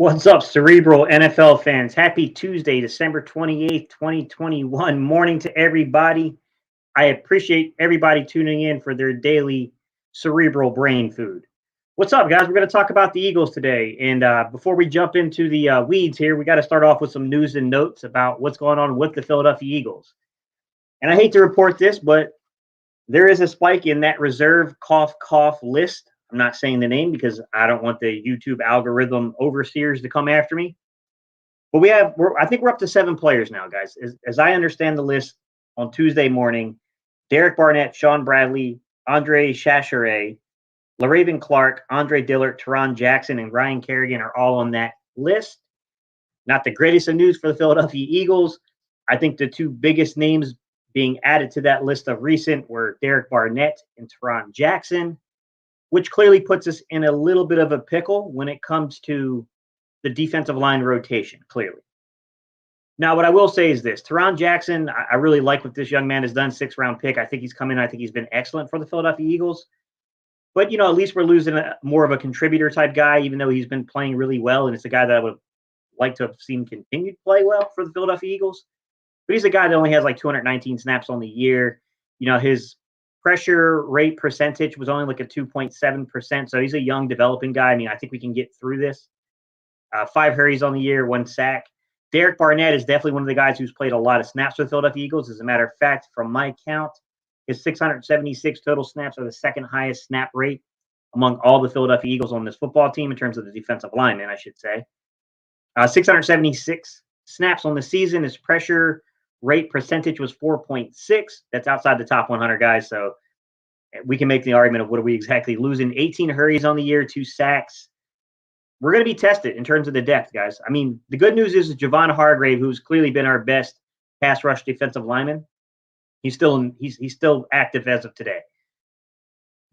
What's up, Cerebral NFL fans? Happy Tuesday, December 28th, 2021 morning to everybody. I appreciate everybody tuning in for their daily cerebral brain food. What's up, guys? We're going to talk about the Eagles today. And before we jump into the weeds here, we got to start off with some news and notes about what's going on with the Philadelphia Eagles. And I hate to report this, but there is a spike in that reserve cough list. I'm not saying the name because I don't want the YouTube algorithm overseers to come after me. But I think we're up to 7 players now, guys. As I understand the list on Tuesday morning, Derek Barnett, Sean Bradley, Andre Chachere, LaRaven Clark, Andre Dillard, Teron Jackson, and Ryan Kerrigan are all on that list. Not the greatest of news for the Philadelphia Eagles. I think the 2 biggest names being added to that list of recent were Derek Barnett and Teron Jackson, which clearly puts us in a little bit of a pickle when it comes to the defensive line rotation, clearly. Now, what I will say is this. Teron Jackson, I really like what this young man has done, 6th-round pick. I think he's come in. I think he's been excellent for the Philadelphia Eagles. But, at least we're losing more of a contributor-type guy, even though he's been playing really well, and it's a guy that I would like to have seen continue to play well for the Philadelphia Eagles. But he's a guy that only has like 219 snaps on the year. His pressure rate percentage was only like a 2.7%. So he's a young developing guy. I think we can get through this. 5 hurries on the year, 1 sack. Derek Barnett is definitely one of the guys who's played a lot of snaps for the Philadelphia Eagles. As a matter of fact, from my count, his 676 total snaps are the 2nd highest snap rate among all the Philadelphia Eagles on this football team in terms of the defensive linemen, I should say. 676 snaps on the season. His pressure rate percentage was 4.6. That's outside the top 100 guys. So we can make the argument of what are we exactly losing. 18 hurries on the year, 2 sacks. We're going to be tested in terms of the depth, guys. The good news is Javon Hargrave, who's clearly been our best pass rush defensive lineman, he's still active as of today.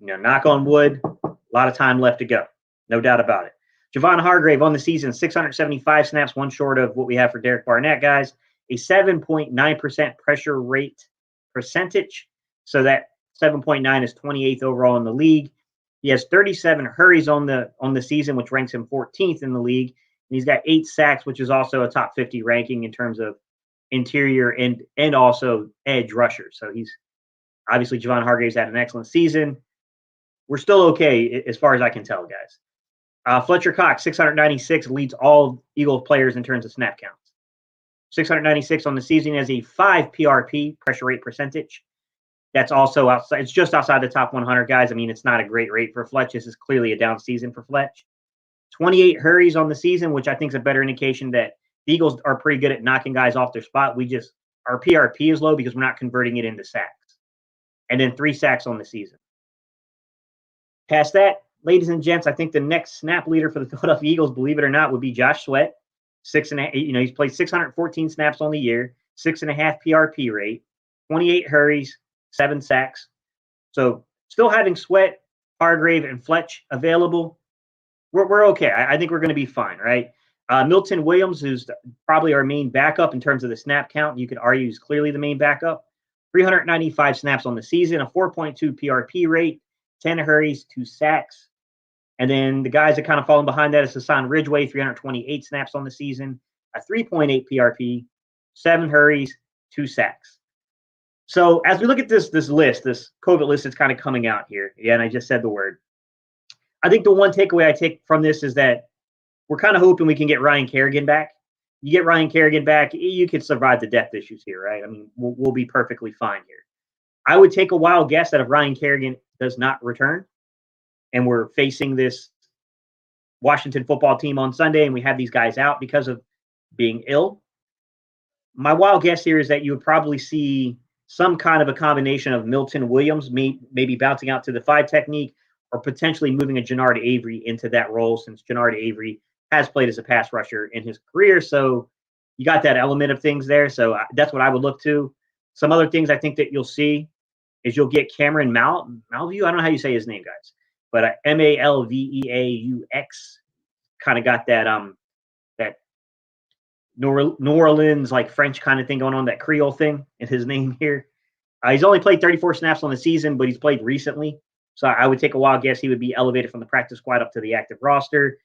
Knock on wood, a lot of time left to go. No doubt about it. Javon Hargrave on the season, 675 snaps, 1 short of what we have for Derek Barnett, guys. A 7.9% pressure rate percentage. So that 7.9 is 28th overall in the league. He has 37 hurries on the season, which ranks him 14th in the league. And he's got 8 sacks, which is also a top 50 ranking in terms of interior and also edge rushers. So he's obviously Javon Hargrave's had an excellent season. We're still okay as far as I can tell, guys. Fletcher Cox, 696, leads all Eagles players in terms of snap counts. 696 on the season as a 5 PRP, pressure rate percentage. That's also outside. It's just outside the top 100 guys. It's not a great rate for Fletch. This is clearly a down season for Fletch. 28 hurries on the season, which I think is a better indication that the Eagles are pretty good at knocking guys off their spot. Our PRP is low because we're not converting it into sacks. And then 3 sacks on the season. Past that, ladies and gents, I think the next snap leader for the Philadelphia Eagles, believe it or not, would be Josh Sweat. 6.5. He's played 614 snaps on the year, 6.5 PRP rate, 28 hurries, 7 sacks. So still having Sweat, Hargrave, and Fletch available, we're okay. I think we're going to be fine, right? Milton Williams, who's probably our main backup in terms of the snap count, you could argue is clearly the main backup. 395 snaps on the season, a 4.2 PRP rate, 10 hurries, 2 sacks. And then the guys that kind of falling behind that is Hassan Ridgeway, 328 snaps on the season, a 3.8 PRP, 7 hurries, 2 sacks. So as we look at this list, this COVID list that's kind of coming out here, and I just said the word. I think the one takeaway I take from this is that we're kind of hoping we can get Ryan Kerrigan back. You get Ryan Kerrigan back, you could survive the depth issues here, right? We'll be perfectly fine here. I would take a wild guess that if Ryan Kerrigan does not return, and we're facing this Washington football team on Sunday, and we have these guys out because of being ill, my wild guess here is that you would probably see some kind of a combination of Milton Williams, maybe bouncing out to the 5 technique, or potentially moving a Jannard Avery into that role, since Jannard Avery has played as a pass rusher in his career. So you got that element of things there. So that's what I would look to. Some other things I think that you'll see is you'll get Cameron Malveaux. I don't know how you say his name, guys. But Malveaux kind of got that that New Orleans like French kind of thing going on, that Creole thing in his name here. He's only played 34 snaps on the season, but he's played recently. So I would take a wild guess he would be elevated from the practice squad up to the active roster.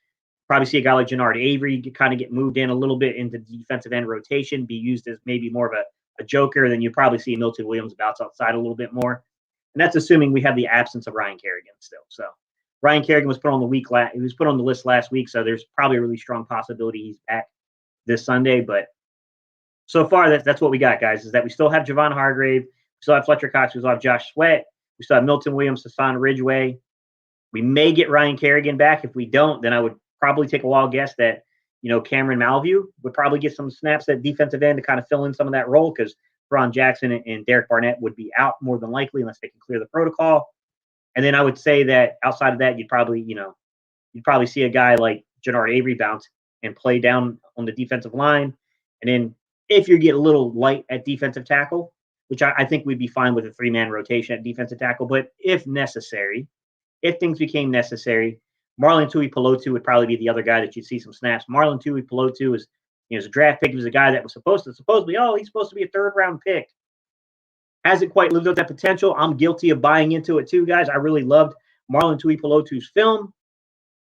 Probably see a guy like Jannard Avery kind of get moved in a little bit into defensive end rotation, be used as maybe more of a joker. Then you probably see Milton Williams bounce outside a little bit more. And that's assuming we have the absence of Ryan Kerrigan still. So Ryan Kerrigan was put on he was put on the list last week, so there's probably a really strong possibility he's back this Sunday. But so far, that's what we got, guys, is that we still have Javon Hargrave, we still have Fletcher Cox, we still have Josh Sweat, we still have Milton Williams, Hassan Ridgeway. We may get Ryan Kerrigan back. If we don't, then I would probably take a wild guess that, Cameron Malview would probably get some snaps at defensive end to kind of fill in some of that role, because Ron Jackson and Derek Barnett would be out more than likely unless they can clear the protocol. And then I would say that outside of that, you'd probably see a guy like Jannard Avery bounce and play down on the defensive line. And then if you get a little light at defensive tackle, which I think we'd be fine with a 3-man rotation at defensive tackle, but if necessary, if things became necessary, Marlon Tuipulotu would probably be the other guy that you'd see some snaps. Marlon Tuipulotu is a draft pick. He was a guy that was supposedly, he's supposed to be a 3rd-round pick. Hasn't quite lived up that potential. I'm guilty of buying into it too, guys. I really loved Marlon Tuipulotu's film.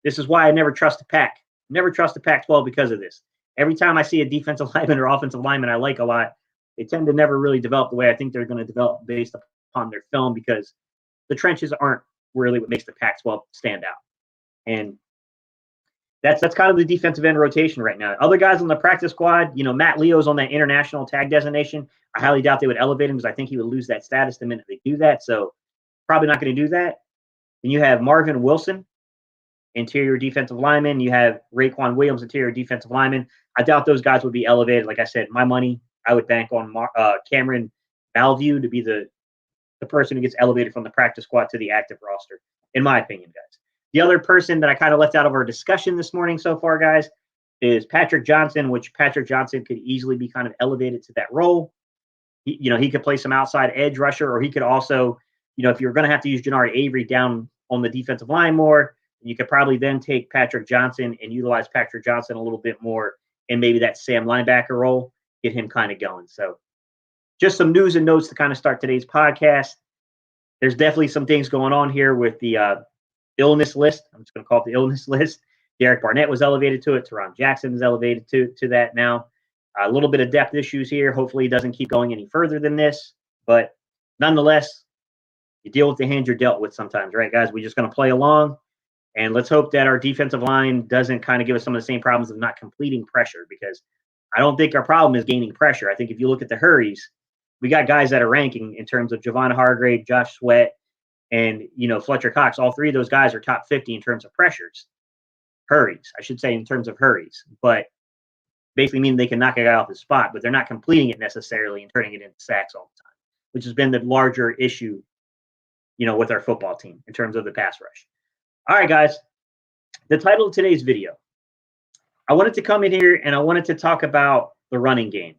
This is why I never trust a Pac. Never trust the Pac-12 because of this. Every time I see a defensive lineman or offensive lineman I like a lot, they tend to never really develop the way I think they're going to develop based upon their film, because the trenches aren't really what makes the Pac-12 stand out. And that's kind of the defensive end rotation right now. Other guys on the practice squad, Matt Leo's on that international tag designation. I highly doubt they would elevate him, because I think he would lose that status the minute they do that. So probably not going to do that. Then you have Marvin Wilson, interior defensive lineman. You have Raekwon Williams, interior defensive lineman. I doubt those guys would be elevated. Like I said, my money, I would bank on Cameron Malview to be the person who gets elevated from the practice squad to the active roster, in my opinion, guys. The other person that I kind of left out of our discussion this morning so far, guys, is Patrick Johnson, which Patrick Johnson could easily be kind of elevated to that role. He could play some outside edge rusher, or he could also, if you're going to have to use Jannard Avery down on the defensive line more, you could probably then take Patrick Johnson and utilize Patrick Johnson a little bit more in maybe that Sam linebacker role, get him kind of going. So just some news and notes to kind of start today's podcast. There's definitely some things going on here with the illness list. I'm just going to call it the illness list. Derek Barnett was elevated to it. Teron Jackson is elevated to that now. A little bit of depth issues here. Hopefully he doesn't keep going any further than this. But nonetheless, you deal with the hand you're dealt with sometimes, right, guys? We're just going to play along. And let's hope that our defensive line doesn't kind of give us some of the same problems of not completing pressure, because I don't think our problem is gaining pressure. I think if you look at the hurries, we got guys that are ranking in terms of Javon Hargrave, Josh Sweat, and, Fletcher Cox. All 3 of those guys are top 50 in terms of pressures. Hurries, I should say, in terms of hurries. But basically meaning they can knock a guy off his spot, but they're not completing it necessarily and turning it into sacks all the time, which has been the larger issue, with our football team in terms of the pass rush. All right, guys. The title of today's video, I wanted to come in here and I wanted to talk about the running game.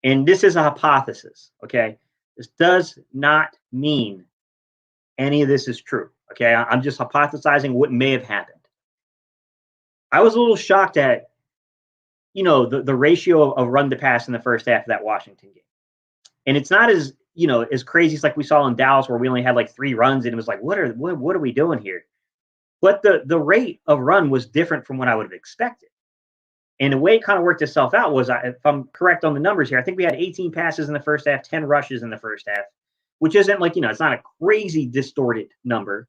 And this is a hypothesis, okay? This does not mean any of this is true, okay? I'm just hypothesizing what may have happened. I was a little shocked at, the ratio of run to pass in the first half of that Washington game. And it's not as, as crazy as like we saw in Dallas, where we only had like 3 runs and it was like, what are we doing here? But the rate of run was different from what I would have expected. And the way it kind of worked itself out was, if I'm correct on the numbers here, I think we had 18 passes in the first half, 10 rushes in the first half, which isn't like, it's not a crazy distorted number.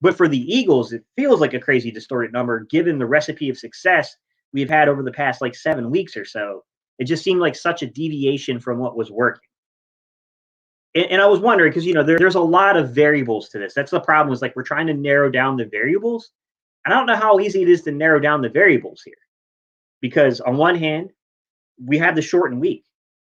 But for the Eagles, it feels like a crazy distorted number given the recipe of success we've had over the past like 7 weeks or so. It just seemed like such a deviation from what was working. And I was wondering, because, there's a lot of variables to this. That's the problem, is like we're trying to narrow down the variables. And I don't know how easy it is to narrow down the variables here. Because on one hand, we have the shortened week.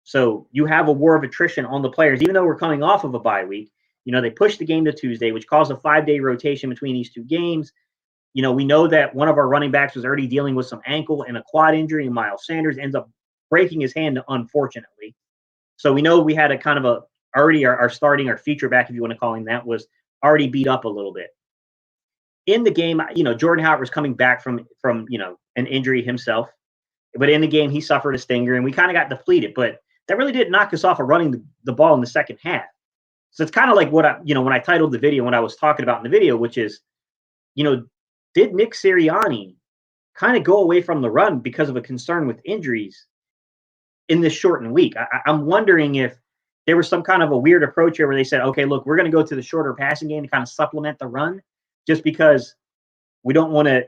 So you have a war of attrition on the players, even though we're coming off of a bye week. They pushed the game to Tuesday, which caused a 5-day rotation between these 2 games. We know that one of our running backs was already dealing with some ankle and a quad injury, and Miles Sanders ends up breaking his hand, unfortunately. So we know we had a kind of already our feature back, if you want to call him that, was already beat up a little bit. In the game, Jordan Howard was coming back from an injury himself. But in the game, he suffered a stinger, and we kind of got depleted. But that really didn't knock us off of running the ball in the second half. So it's kind of like what when I titled the video, what I was talking about in the video, which is, did Nick Sirianni kind of go away from the run because of a concern with injuries in this shortened week. I'm wondering if there was some kind of a weird approach here where they said, okay, look, we're going to go to the shorter passing game to kind of supplement the run just because we don't want to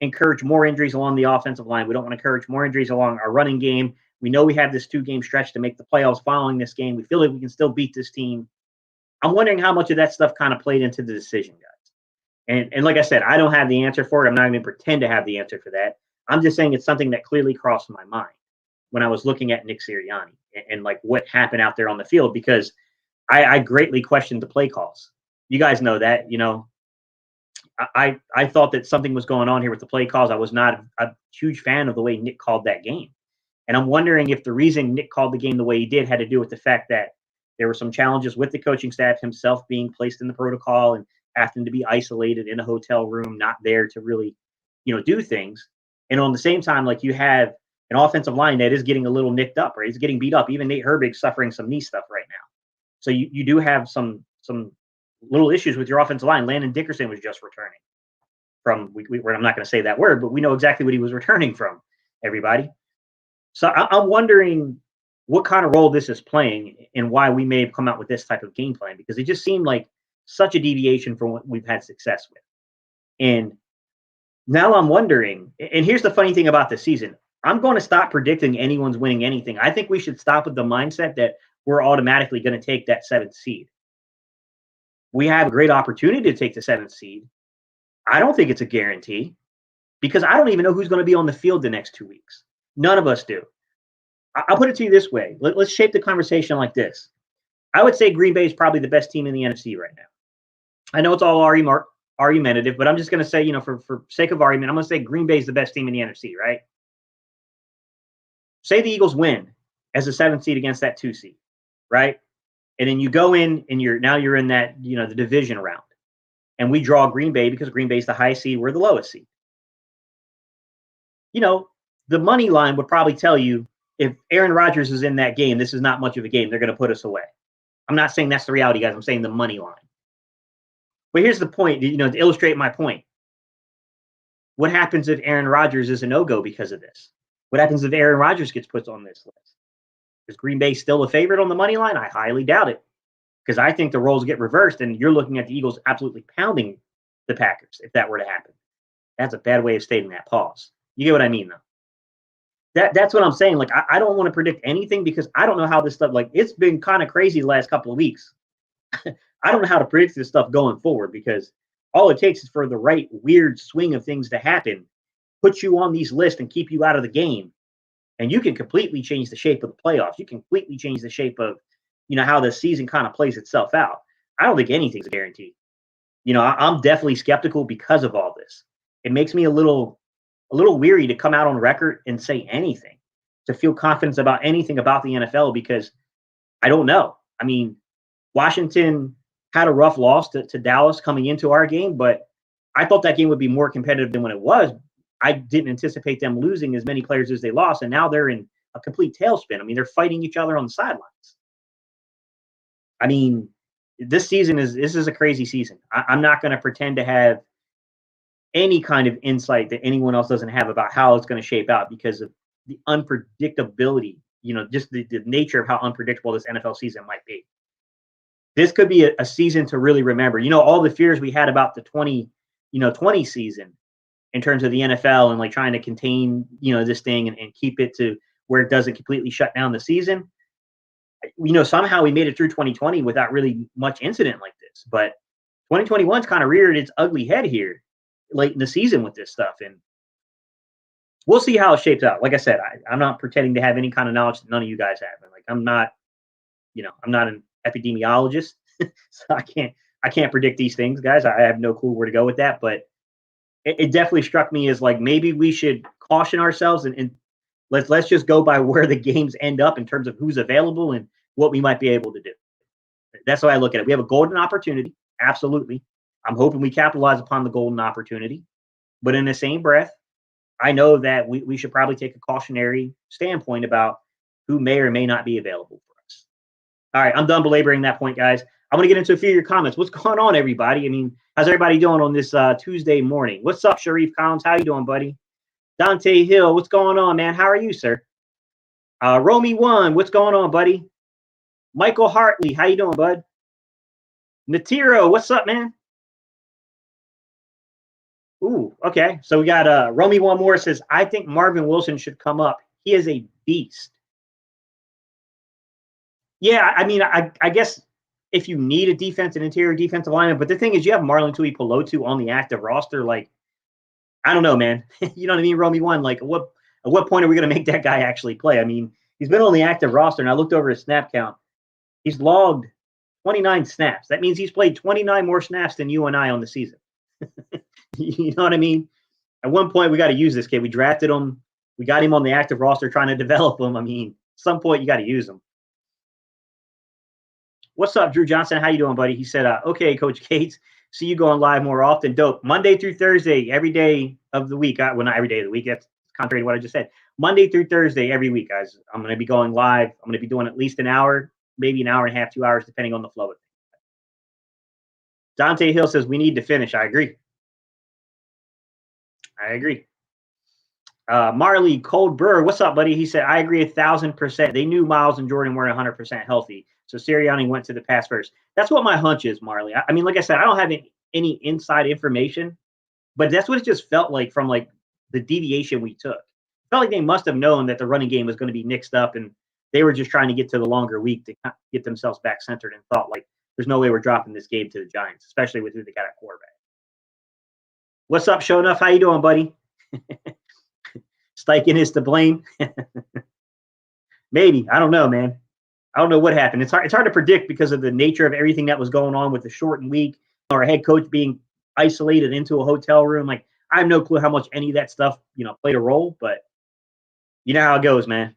encourage more injuries along the offensive line. We don't want to encourage more injuries along our running game. We know we have this 2-game stretch to make the playoffs following this game. We feel like we can still beat this team. I'm wondering how much of that stuff kind of played into the decision, guys. And like I said, I don't have the answer for it. I'm not going to pretend to have the answer for that. I'm just saying it's something that clearly crossed my mind when I was looking at Nick Sirianni and like what happened out there on the field, because I greatly questioned the play calls. You guys know that, I thought that something was going on here with the play calls. I was not a huge fan of the way Nick called that game. And I'm wondering if the reason Nick called the game the way he did had to do with the fact that there were some challenges with the coaching staff, himself being placed in the protocol and having to be isolated in a hotel room, not there to really, do things. And on the same time, like, you have an offensive line that is getting a little nicked up, right? He's getting beat up. Even Nate Herbig's suffering some knee stuff right now. So you do have some little issues with your offensive line. Landon Dickerson was just returning from, I'm not going to say that word, but we know exactly what he was returning from, everybody. So I'm wondering what kind of role this is playing and why we may have come out with this type of game plan, because it just seemed like such a deviation from what we've had success with. And now I'm wondering, and here's the funny thing about this season, I'm going to stop predicting anyone's winning anything. I think we should stop with the mindset that we're automatically going to take that 7th seed. We have a great opportunity to take the 7th seed. I don't think it's a guarantee, because I don't even know who's going to be on the field the next 2 weeks. None of us do. I'll put it to you this way. Let's shape the conversation like this. I would say Green Bay is probably the best team in the NFC right now. I know it's all argumentative, but I'm just going to say, for sake of argument, I'm going to say Green Bay is the best team in the NFC, right? Say the Eagles win as a 7th seed against that 2 seed, right? And then you go in and you're in that, the division round. And we draw Green Bay because Green Bay is the highest seed, we're the lowest seed. The money line would probably tell you, if Aaron Rodgers is in that game, this is not much of a game. They're going to put us away. I'm not saying that's the reality, guys. I'm saying the money line. But here's the point, to illustrate my point. What happens if Aaron Rodgers is a no-go because of this? What happens if Aaron Rodgers gets put on this list? Is Green Bay still a favorite on the money line? I highly doubt it, because I think the roles get reversed and you're looking at the Eagles absolutely pounding the Packers if that were to happen. That's a bad way of stating that. Pause. You get what I mean, though? That's what I'm saying. Like, I don't want to predict anything, because I don't know how this stuff, like, it's been kind of crazy the last couple of weeks. I don't know how to predict this stuff going forward, because all it takes is for the right weird swing of things to happen, put you on these lists and keep you out of the game. And you can completely change the shape of the playoffs. You can completely change the shape of, how the season kind of plays itself out. I don't think anything's a guarantee. I'm definitely skeptical because of all this. It makes me a little weary to come out on record and say anything, to feel confidence about anything about the NFL, because I don't know. I mean, Washington had a rough loss to Dallas coming into our game, but I thought that game would be more competitive than when it was. I didn't anticipate them losing as many players as they lost, and now they're in a complete tailspin. I mean, they're fighting each other on the sidelines. I mean, this is a crazy season. I'm not going to pretend to have any kind of insight that anyone else doesn't have about how it's going to shape out, because of the unpredictability, just the nature of how unpredictable this NFL season might be. This could be a season to really remember. All the fears we had about the 2020 season in terms of the NFL and like trying to contain, this thing and keep it to where it doesn't completely shut down the season. Somehow we made it through 2020 without really much incident like this. But 2021's kind of reared its ugly head here late in the season with this stuff. And we'll see how it shapes out. Like I said, I'm not pretending to have any kind of knowledge that none of you guys have. And like, I'm not an epidemiologist, so I can't predict these things, guys. I have no clue where to go with that. But it definitely struck me as like, maybe we should caution ourselves and let's just go by where the games end up in terms of who's available and what we might be able to do. That's how I look at it. We have a golden opportunity. Absolutely. I'm hoping we capitalize upon the golden opportunity. But in the same breath, I know that we should probably take a cautionary standpoint about who may or may not be available for us. All right, I'm done belaboring that point, guys. I'm going to get into a few of your comments. What's going on, everybody? I mean, how's everybody doing on this Tuesday morning? What's up, Sharif Collins? How you doing, buddy? Dante Hill, what's going on, man? How are you, sir? Romy One, what's going on, buddy? Michael Hartley, how you doing, bud? Natiro, what's up, man? Ooh, okay. So we got Romy One More says, I think Marvin Wilson should come up. He is a beast. Yeah, I mean, I guess if you need an interior defensive lineman, but the thing is, you have Marlon Tuipulotu on the active roster. Like, I don't know, man. You know what I mean, Romy One? Like, at what point are we going to make that guy actually play? I mean, he's been on the active roster, and I looked over his snap count. He's logged 29 snaps. That means he's played 29 more snaps than you and I on the season. You know what I mean? At one point, we got to use this kid. We drafted him. We got him on the active roster trying to develop him. I mean, at some point, you got to use him. What's up, Drew Johnson? How you doing, buddy? He said, okay, Coach Gates, see you going live more often. Dope. Monday through Thursday, every day of the week. Well, not every day of the week. That's contrary to what I just said. Monday through Thursday, every week, guys. I'm going to be going live. I'm going to be doing at least an hour, maybe an hour and a half, 2 hours, depending on the flow of it. Dante Hill says, we need to finish. I agree. Marley Cold Brewer, what's up, buddy? He said, I agree 1,000%. They knew Miles and Jordan weren't 100% healthy. So Sirianni went to the pass first. That's what my hunch is, Marley. I mean, like I said, I don't have any inside information, but that's what it just felt like from like the deviation we took. It felt like they must have known that the running game was going to be mixed up, and they were just trying to get to the longer week to get themselves back centered and thought like, there's no way we're dropping this game to the Giants, especially with who they got at quarterback. What's up, Show Enough? How you doing, buddy? Steichen is to blame. Maybe. I don't know, man. I don't know what happened. It's hard to predict because of the nature of everything that was going on with the shortened week, or a head coach being isolated into a hotel room. Like, I have no clue how much any of that stuff, played a role, but you know how it goes, man.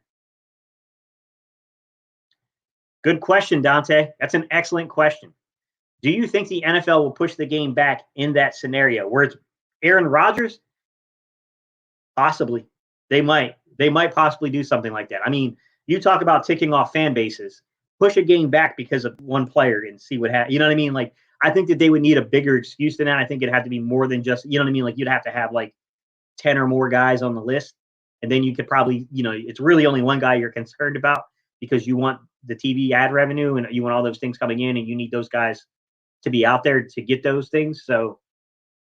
Good question, Dante. That's an excellent question. Do you think the NFL will push the game back in that scenario where it's Aaron Rodgers? Possibly. They might possibly do something like that. I mean, you talk about ticking off fan bases. Push a game back because of one player and see what happens. You know what I mean? Like, I think that they would need a bigger excuse than that. I think it'd have to be more than just, you know what I mean? Like, you'd have to have like 10 or more guys on the list. And then you could probably, it's really only one guy you're concerned about because you want the TV ad revenue and you want all those things coming in, and you need those guys to be out there to get those things. So,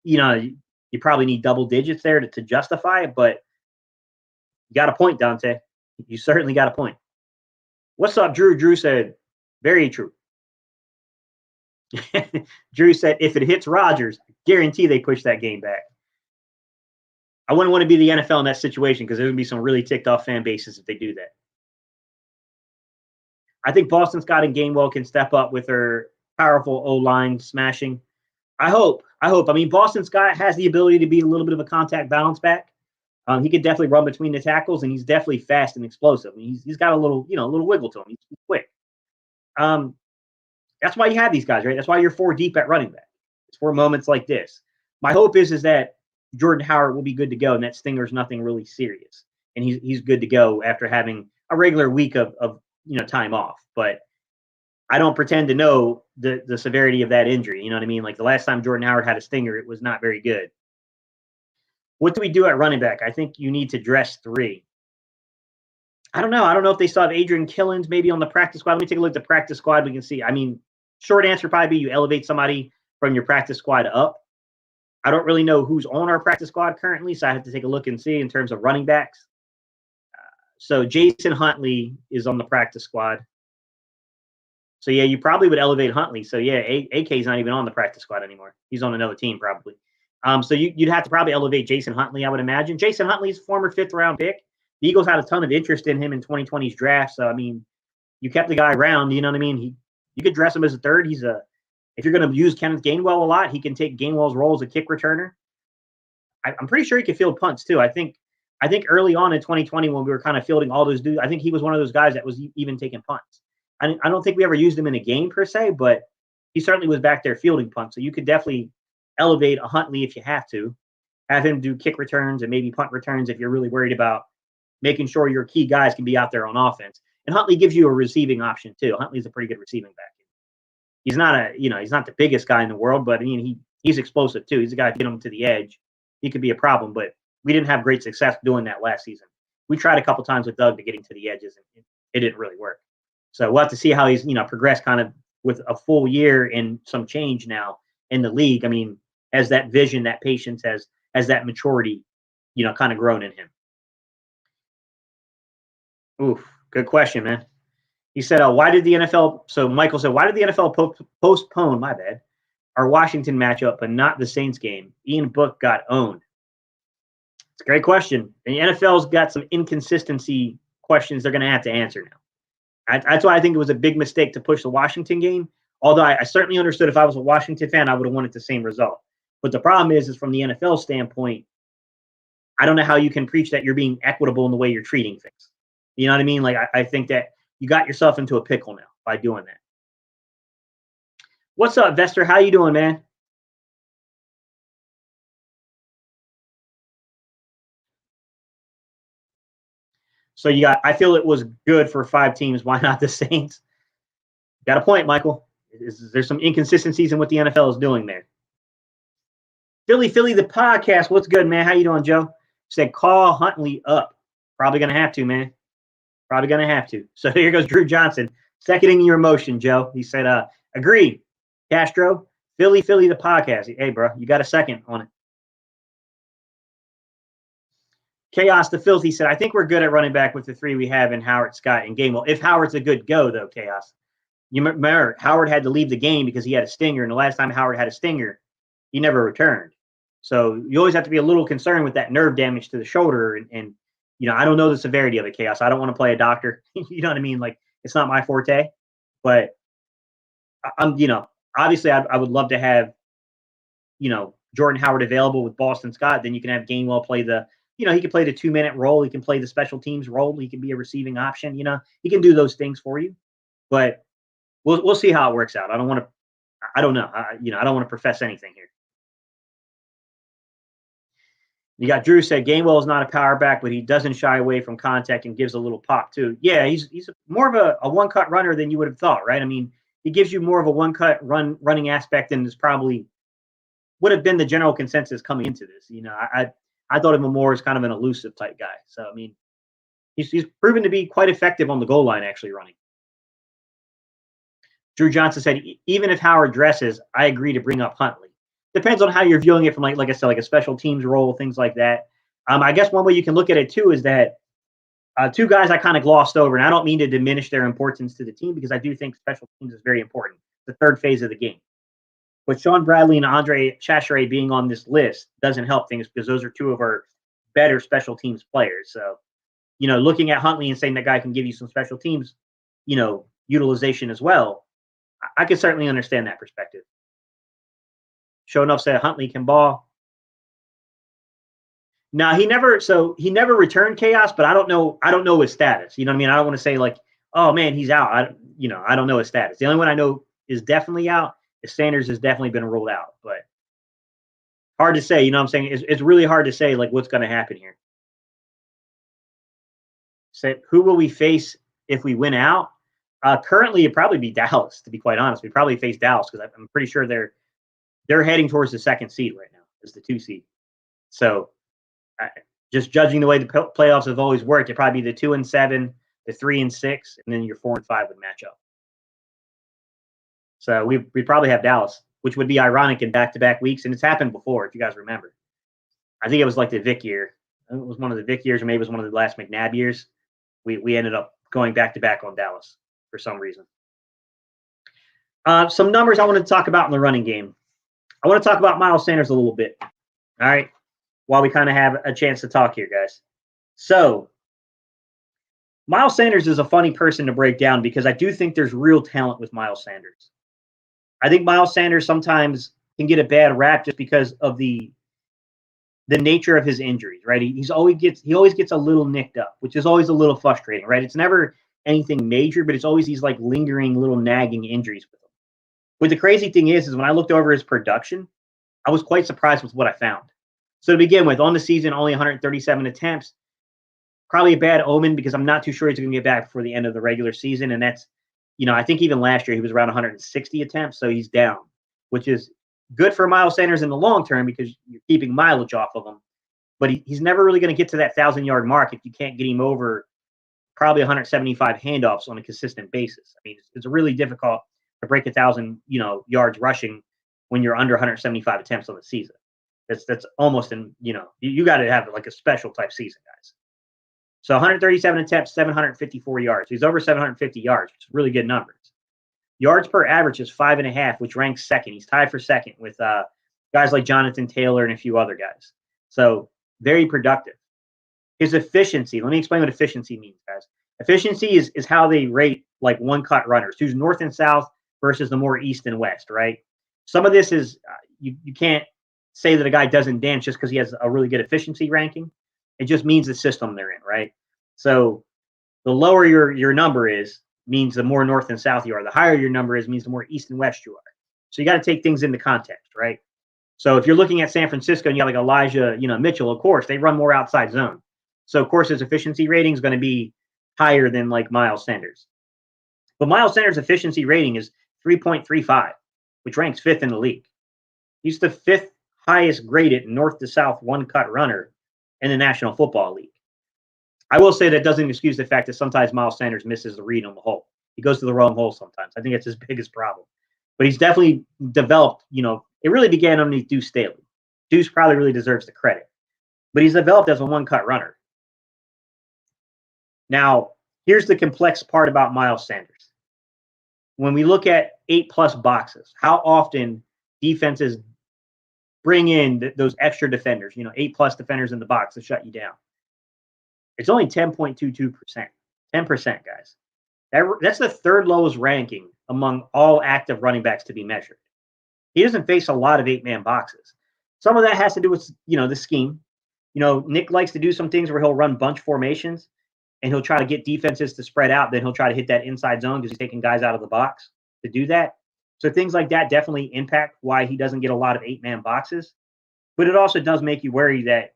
you probably need double digits there to justify it, but you got a point, Dante. You certainly got a point. What's up, Drew? Drew said, very true. Drew said, if it hits Rodgers, guarantee they push that game back. I wouldn't want to be the NFL in that situation because there would be some really ticked off fan bases if they do that. I think Boston Scott and Gainwell can step up with their powerful O-line smashing. I hope. I mean, Boston Scott has the ability to be a little bit of a contact bounce back. He could definitely run between the tackles, and he's definitely fast and explosive. I mean, he's got a little wiggle to him. He's quick. That's why you have these guys, right? That's why you're 4 deep at running back. It's for moments like this. My hope is that Jordan Howard will be good to go, and that Stinger's nothing really serious, and he's good to go after having a regular week of time off. But I don't pretend to know the severity of that injury. You know what I mean? Like the last time Jordan Howard had a stinger, it was not very good. What do we do at running back? I think you need to dress 3. I don't know. I don't know if they still have Adrian Killins maybe on the practice squad. Let me take a look at the practice squad. We can see. I mean, short answer probably be you elevate somebody from your practice squad up. I don't really know who's on our practice squad currently, so I have to take a look and see in terms of running backs. So Jason Huntley is on the practice squad. So, yeah, you probably would elevate Huntley. So, yeah, AK's not even on the practice squad anymore. He's on another team probably. So you'd have to probably elevate Jason Huntley, I would imagine. Jason Huntley's former 5th-round pick. The Eagles had a ton of interest in him in 2020's draft. So, I mean, you kept the guy around. You know what I mean? You could dress him as a 3rd. If you're going to use Kenneth Gainwell a lot, he can take Gainwell's role as a kick returner. I'm pretty sure he can field punts too. I think early on in 2020 when we were kind of fielding all those dudes, I think he was one of those guys that was even taking punts. I don't think we ever used him in a game per se, but he certainly was back there fielding punts. So you could definitely elevate a Huntley if you have to. Have him do kick returns and maybe punt returns if you're really worried about making sure your key guys can be out there on offense. And Huntley gives you a receiving option too. Huntley's a pretty good receiving back. He's not he's not the biggest guy in the world, but I mean he's explosive too. He's a guy to get him to the edge. He could be a problem, but we didn't have great success doing that last season. We tried a couple times with Doug to get him to the edges, and it didn't really work. So we'll have to see how he's, progressed kind of with a full year and some change now in the league. I mean, has that vision, that patience, has that maturity, kind of grown in him? Oof, good question, man. He said, why did the NFL, so Michael said, why did the NFL postpone, my bad, our Washington matchup, but not the Saints game? Ian Book got owned. It's a great question. And the NFL's got some inconsistency questions they're going to have to answer now. That's why I think it was a big mistake to push the Washington game. Although I certainly understood if I was a Washington fan, I would have wanted the same result. But the problem is from the NFL standpoint, I don't know how you can preach that you're being equitable in the way you're treating things. You know what I mean? Like, I think that you got yourself into a pickle now by doing that. What's up, Vester? How you doing, man? So I feel it was good for 5 teams. Why not the Saints? Got a point, Michael. There's some inconsistencies in what the NFL is doing there. Philly, the podcast. What's good, man? How you doing, Joe? Said call Huntley up. Probably going to have to, man. Probably going to have to. So here goes Drew Johnson. Seconding your motion, Joe. He said, agreed. Castro, Philly, the podcast. Hey, bro, you got a second on it. Chaos the Filthy said, I think we're good at running back with the 3 we have in Howard, Scott, and Gainwell. If Howard's a good go, though, Chaos. You remember, Howard had to leave the game because he had a stinger, and the last time Howard had a stinger, he never returned. So you always have to be a little concerned with that nerve damage to the shoulder. And I don't know the severity of it, Chaos. I don't want to play a doctor. You know what I mean? Like, it's not my forte. But I'm, obviously I would love to have, Jordan Howard available with Boston Scott. Then you can have Gainwell play the, he can play the 2-minute role. He can play the special teams role. He can be a receiving option. He can do those things for you. But we'll see how it works out. I don't know. I don't want to profess anything here. You got Drew said Gainwell is not a power back, but he doesn't shy away from contact and gives a little pop too. Yeah, he's more of a one-cut runner than you would have thought, right? I mean, he gives you more of a one-cut running aspect than is probably would have been the general consensus coming into this. I thought of him more as kind of an elusive type guy. So I mean, he's proven to be quite effective on the goal line, actually running. Drew Johnson said, even if Howard dresses, I agree to bring up Huntley. Depends on how you're viewing it from, like I said, like a special teams role, things like that. I guess one way you can look at it, too, is that 2 guys I kind of glossed over, and I don't mean to diminish their importance to the team because I do think special teams is very important, the third phase of the game. But Sean Bradley and Andre Chachere being on this list doesn't help things because those are 2 of our better special teams players. So, looking at Huntley and saying that guy can give you some special teams, utilization as well, I could certainly understand that perspective. Sure enough, said Huntley can ball. Now he never returned Chaos, but I don't know his status. You know what I mean? I don't want to say like, oh man, he's out. I don't know his status. The only one I know is definitely out is Sanders has definitely been ruled out, but hard to say. You know what I'm saying? It's really hard to say like what's going to happen here. Say who will we face if we win out? Currently, it'd probably be Dallas. To be quite honest, we'd probably face Dallas because I'm pretty sure they're heading towards the 2nd seed right now, as the 2 seed. So, just judging the way the playoffs have always worked, it'd probably be the 2 and 7, the 3 and 6, and then your 4 and 5 would match up. So we'd probably have Dallas, which would be ironic in back-to-back weeks, and it's happened before, if you guys remember. I think it was like the Vic year. It was one of the Vic years, or maybe it was one of the last McNabb years. We ended up going back-to-back on Dallas for some reason. Some numbers I want to talk about in the running game. I want to talk about Miles Sanders a little bit, all right, while we kind of have a chance to talk here, guys. So Miles Sanders is a funny person to break down because I do think there's real talent with Miles Sanders. I think Miles Sanders sometimes can get a bad rap just because of the nature of his injuries, right? He always gets a little nicked up, which is always a little frustrating, right? It's never anything major, but it's always these like lingering little nagging injuries with him. But the crazy thing is when I looked over his production, I was quite surprised with what I found. So to begin with, on the season, only 137 attempts. Probably a bad omen because I'm not too sure he's going to get back before the end of the regular season. And that's, I think even last year he was around 160 attempts, so he's down, which is good for Miles Sanders in the long term because you're keeping mileage off of him. but he's never really going to get to that 1,000-yard mark if you can't get him over probably 175 handoffs on a consistent basis. I mean, it's really difficult to break 1,000, yards rushing when you're under 175 attempts on the season. That's almost you got to have like a special type season, guys. So 137 attempts, 754 yards. He's over 750 yards, which is really good numbers. Yards per average is 5.5, which ranks second. He's tied for second with guys like Jonathan Taylor and a few other guys. So very productive. His efficiency, let me explain what efficiency means, guys. Efficiency is how they rate like one-cut runners, who's north and south versus the more east and west, right? Some of this is you can't say that a guy doesn't dance just because he has a really good efficiency ranking. It just means the system they're in, right? So the lower your number is means the more north and south you are. The higher your number is means the more east and west you are. So you got to take things into context, right? So if you're looking at San Francisco and you have like Elijah, Mitchell, of course, they run more outside zone. So of course his efficiency rating is going to be higher than like Miles Sanders. But Miles Sanders' efficiency rating is 3.35, which ranks 5th in the league. He's the 5th highest graded north to south one-cut runner in the National Football League. I will say that doesn't excuse the fact that sometimes Miles Sanders misses the read on the hole. He goes to the wrong hole sometimes. I think that's his biggest problem. But he's definitely developed, it really began underneath Deuce Staley. Deuce probably really deserves the credit. But he's developed as a one-cut runner. Now, here's the complex part about Miles Sanders. When we look at 8+ boxes, how often defenses bring in those extra defenders, 8+ defenders in the box to shut you down. It's only 10.22%. 10%, guys. That's the 3rd lowest ranking among all active running backs to be measured. He doesn't face a lot of 8-man boxes. Some of that has to do with, the scheme. Nick likes to do some things where he'll run bunch formations and he'll try to get defenses to spread out. Then he'll try to hit that inside zone because he's taking guys out of the box to do that. So things like that definitely impact why he doesn't get a lot of 8-man boxes. But it also does make you worry that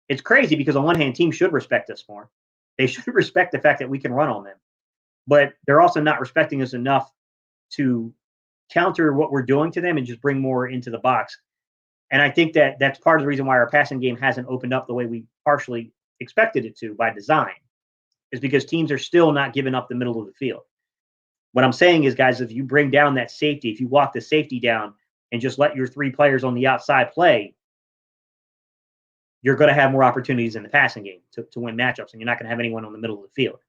it's crazy because on one hand, teams should respect us more. They should respect the fact that we can run on them. But they're also not respecting us enough to counter what we're doing to them and just bring more into the box. And I think that that's part of the reason why our passing game hasn't opened up the way we partially expected it to by design, is because teams are still not giving up the middle of the field. What I'm saying is, guys, if you bring down that safety, if you walk the safety down and just let your 3 players on the outside play, you're going to have more opportunities in the passing game to win matchups, and you're not going to have anyone on the middle of the field.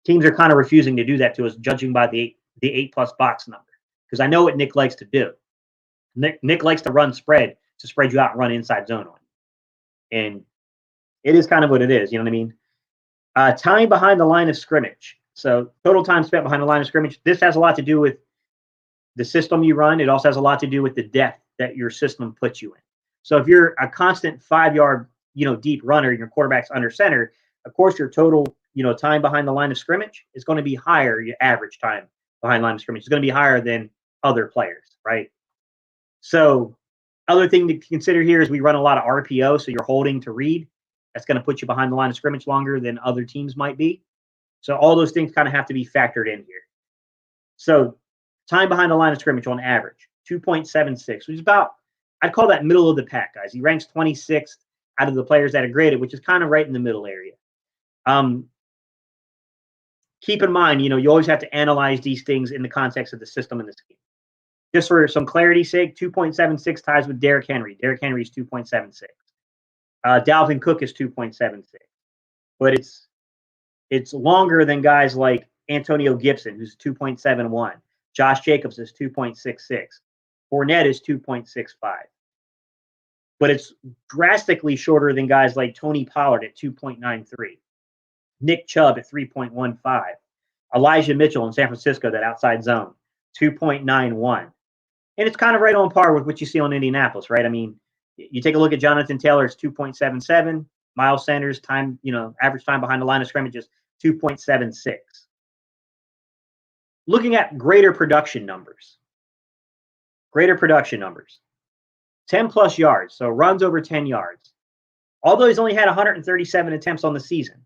Teams are kind of refusing to do that to us, judging by the 8+ box number, because I know what Nick likes to do. Nick likes to run spread to spread you out and run inside zone on you. And it is kind of what it is, you know what I mean? Time behind the line of scrimmage. So total time spent behind the line of scrimmage. This has a lot to do with the system you run. It also has a lot to do with the depth that your system puts you in. So if you're a constant 5-yard, deep runner, and your quarterback's under center, of course your total, time behind the line of scrimmage is going to be higher. Your average time behind the line of scrimmage is going to be higher than other players, right? So other thing to consider here is we run a lot of RPO, so you're holding to read. That's going to put you behind the line of scrimmage longer than other teams might be. So all those things kind of have to be factored in here. So time behind the line of scrimmage on average, 2.76, which is about, I'd call that middle of the pack, guys. He ranks 26th out of the players that are graded, which is kind of right in the middle area. Keep in mind, you always have to analyze these things in the context of the system and the scheme. Just for some clarity's sake, 2.76 ties with Derrick Henry. Derrick Henry is 2.76. Dalvin Cook is 2.76. But it's longer than guys like Antonio Gibson, who's 2.71. Josh Jacobs is 2.66. Fournette is 2.65. But it's drastically shorter than guys like Tony Pollard at 2.93. Nick Chubb at 3.15. Elijah Mitchell in San Francisco, that outside zone, 2.91. And it's kind of right on par with what you see on Indianapolis, right? I mean, you take a look at Jonathan Taylor, it's 2.77. Miles Sanders, time, average time behind the line of scrimmage is 2.76. Looking at greater production numbers. 10+ yards, so runs over 10 yards. Although he's only had 137 attempts on the season.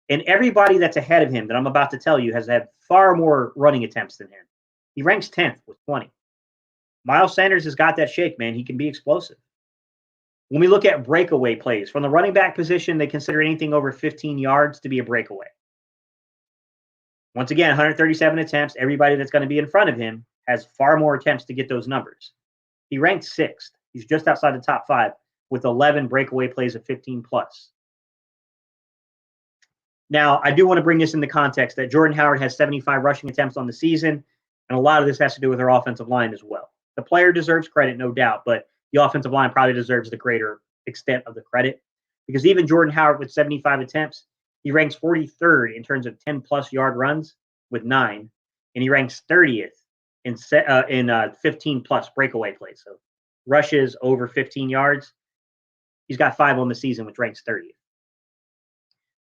And everybody that's ahead of him that I'm about to tell you has had far more running attempts than him. He ranks 10th with 20. Miles Sanders has got that shake, man. He can be explosive. When we look at breakaway plays, from the running back position, they consider anything over 15 yards to be a breakaway. Once again, 137 attempts. Everybody that's going to be in front of him has far more attempts to get those numbers. He ranked 6th. He's just outside the top 5 with 11 breakaway plays of 15 plus. Now, I do want to bring this into context that Jordan Howard has 75 rushing attempts on the season, and a lot of this has to do with our offensive line as well. The player deserves credit, no doubt, but the offensive line probably deserves the greater extent of the credit, because even Jordan Howard with 75 attempts, he ranks 43rd in terms of 10-plus yard runs with 9, and he ranks 30th in 15-plus breakaway plays. So rushes over 15 yards. He's got 5 on the season, which ranks 30th.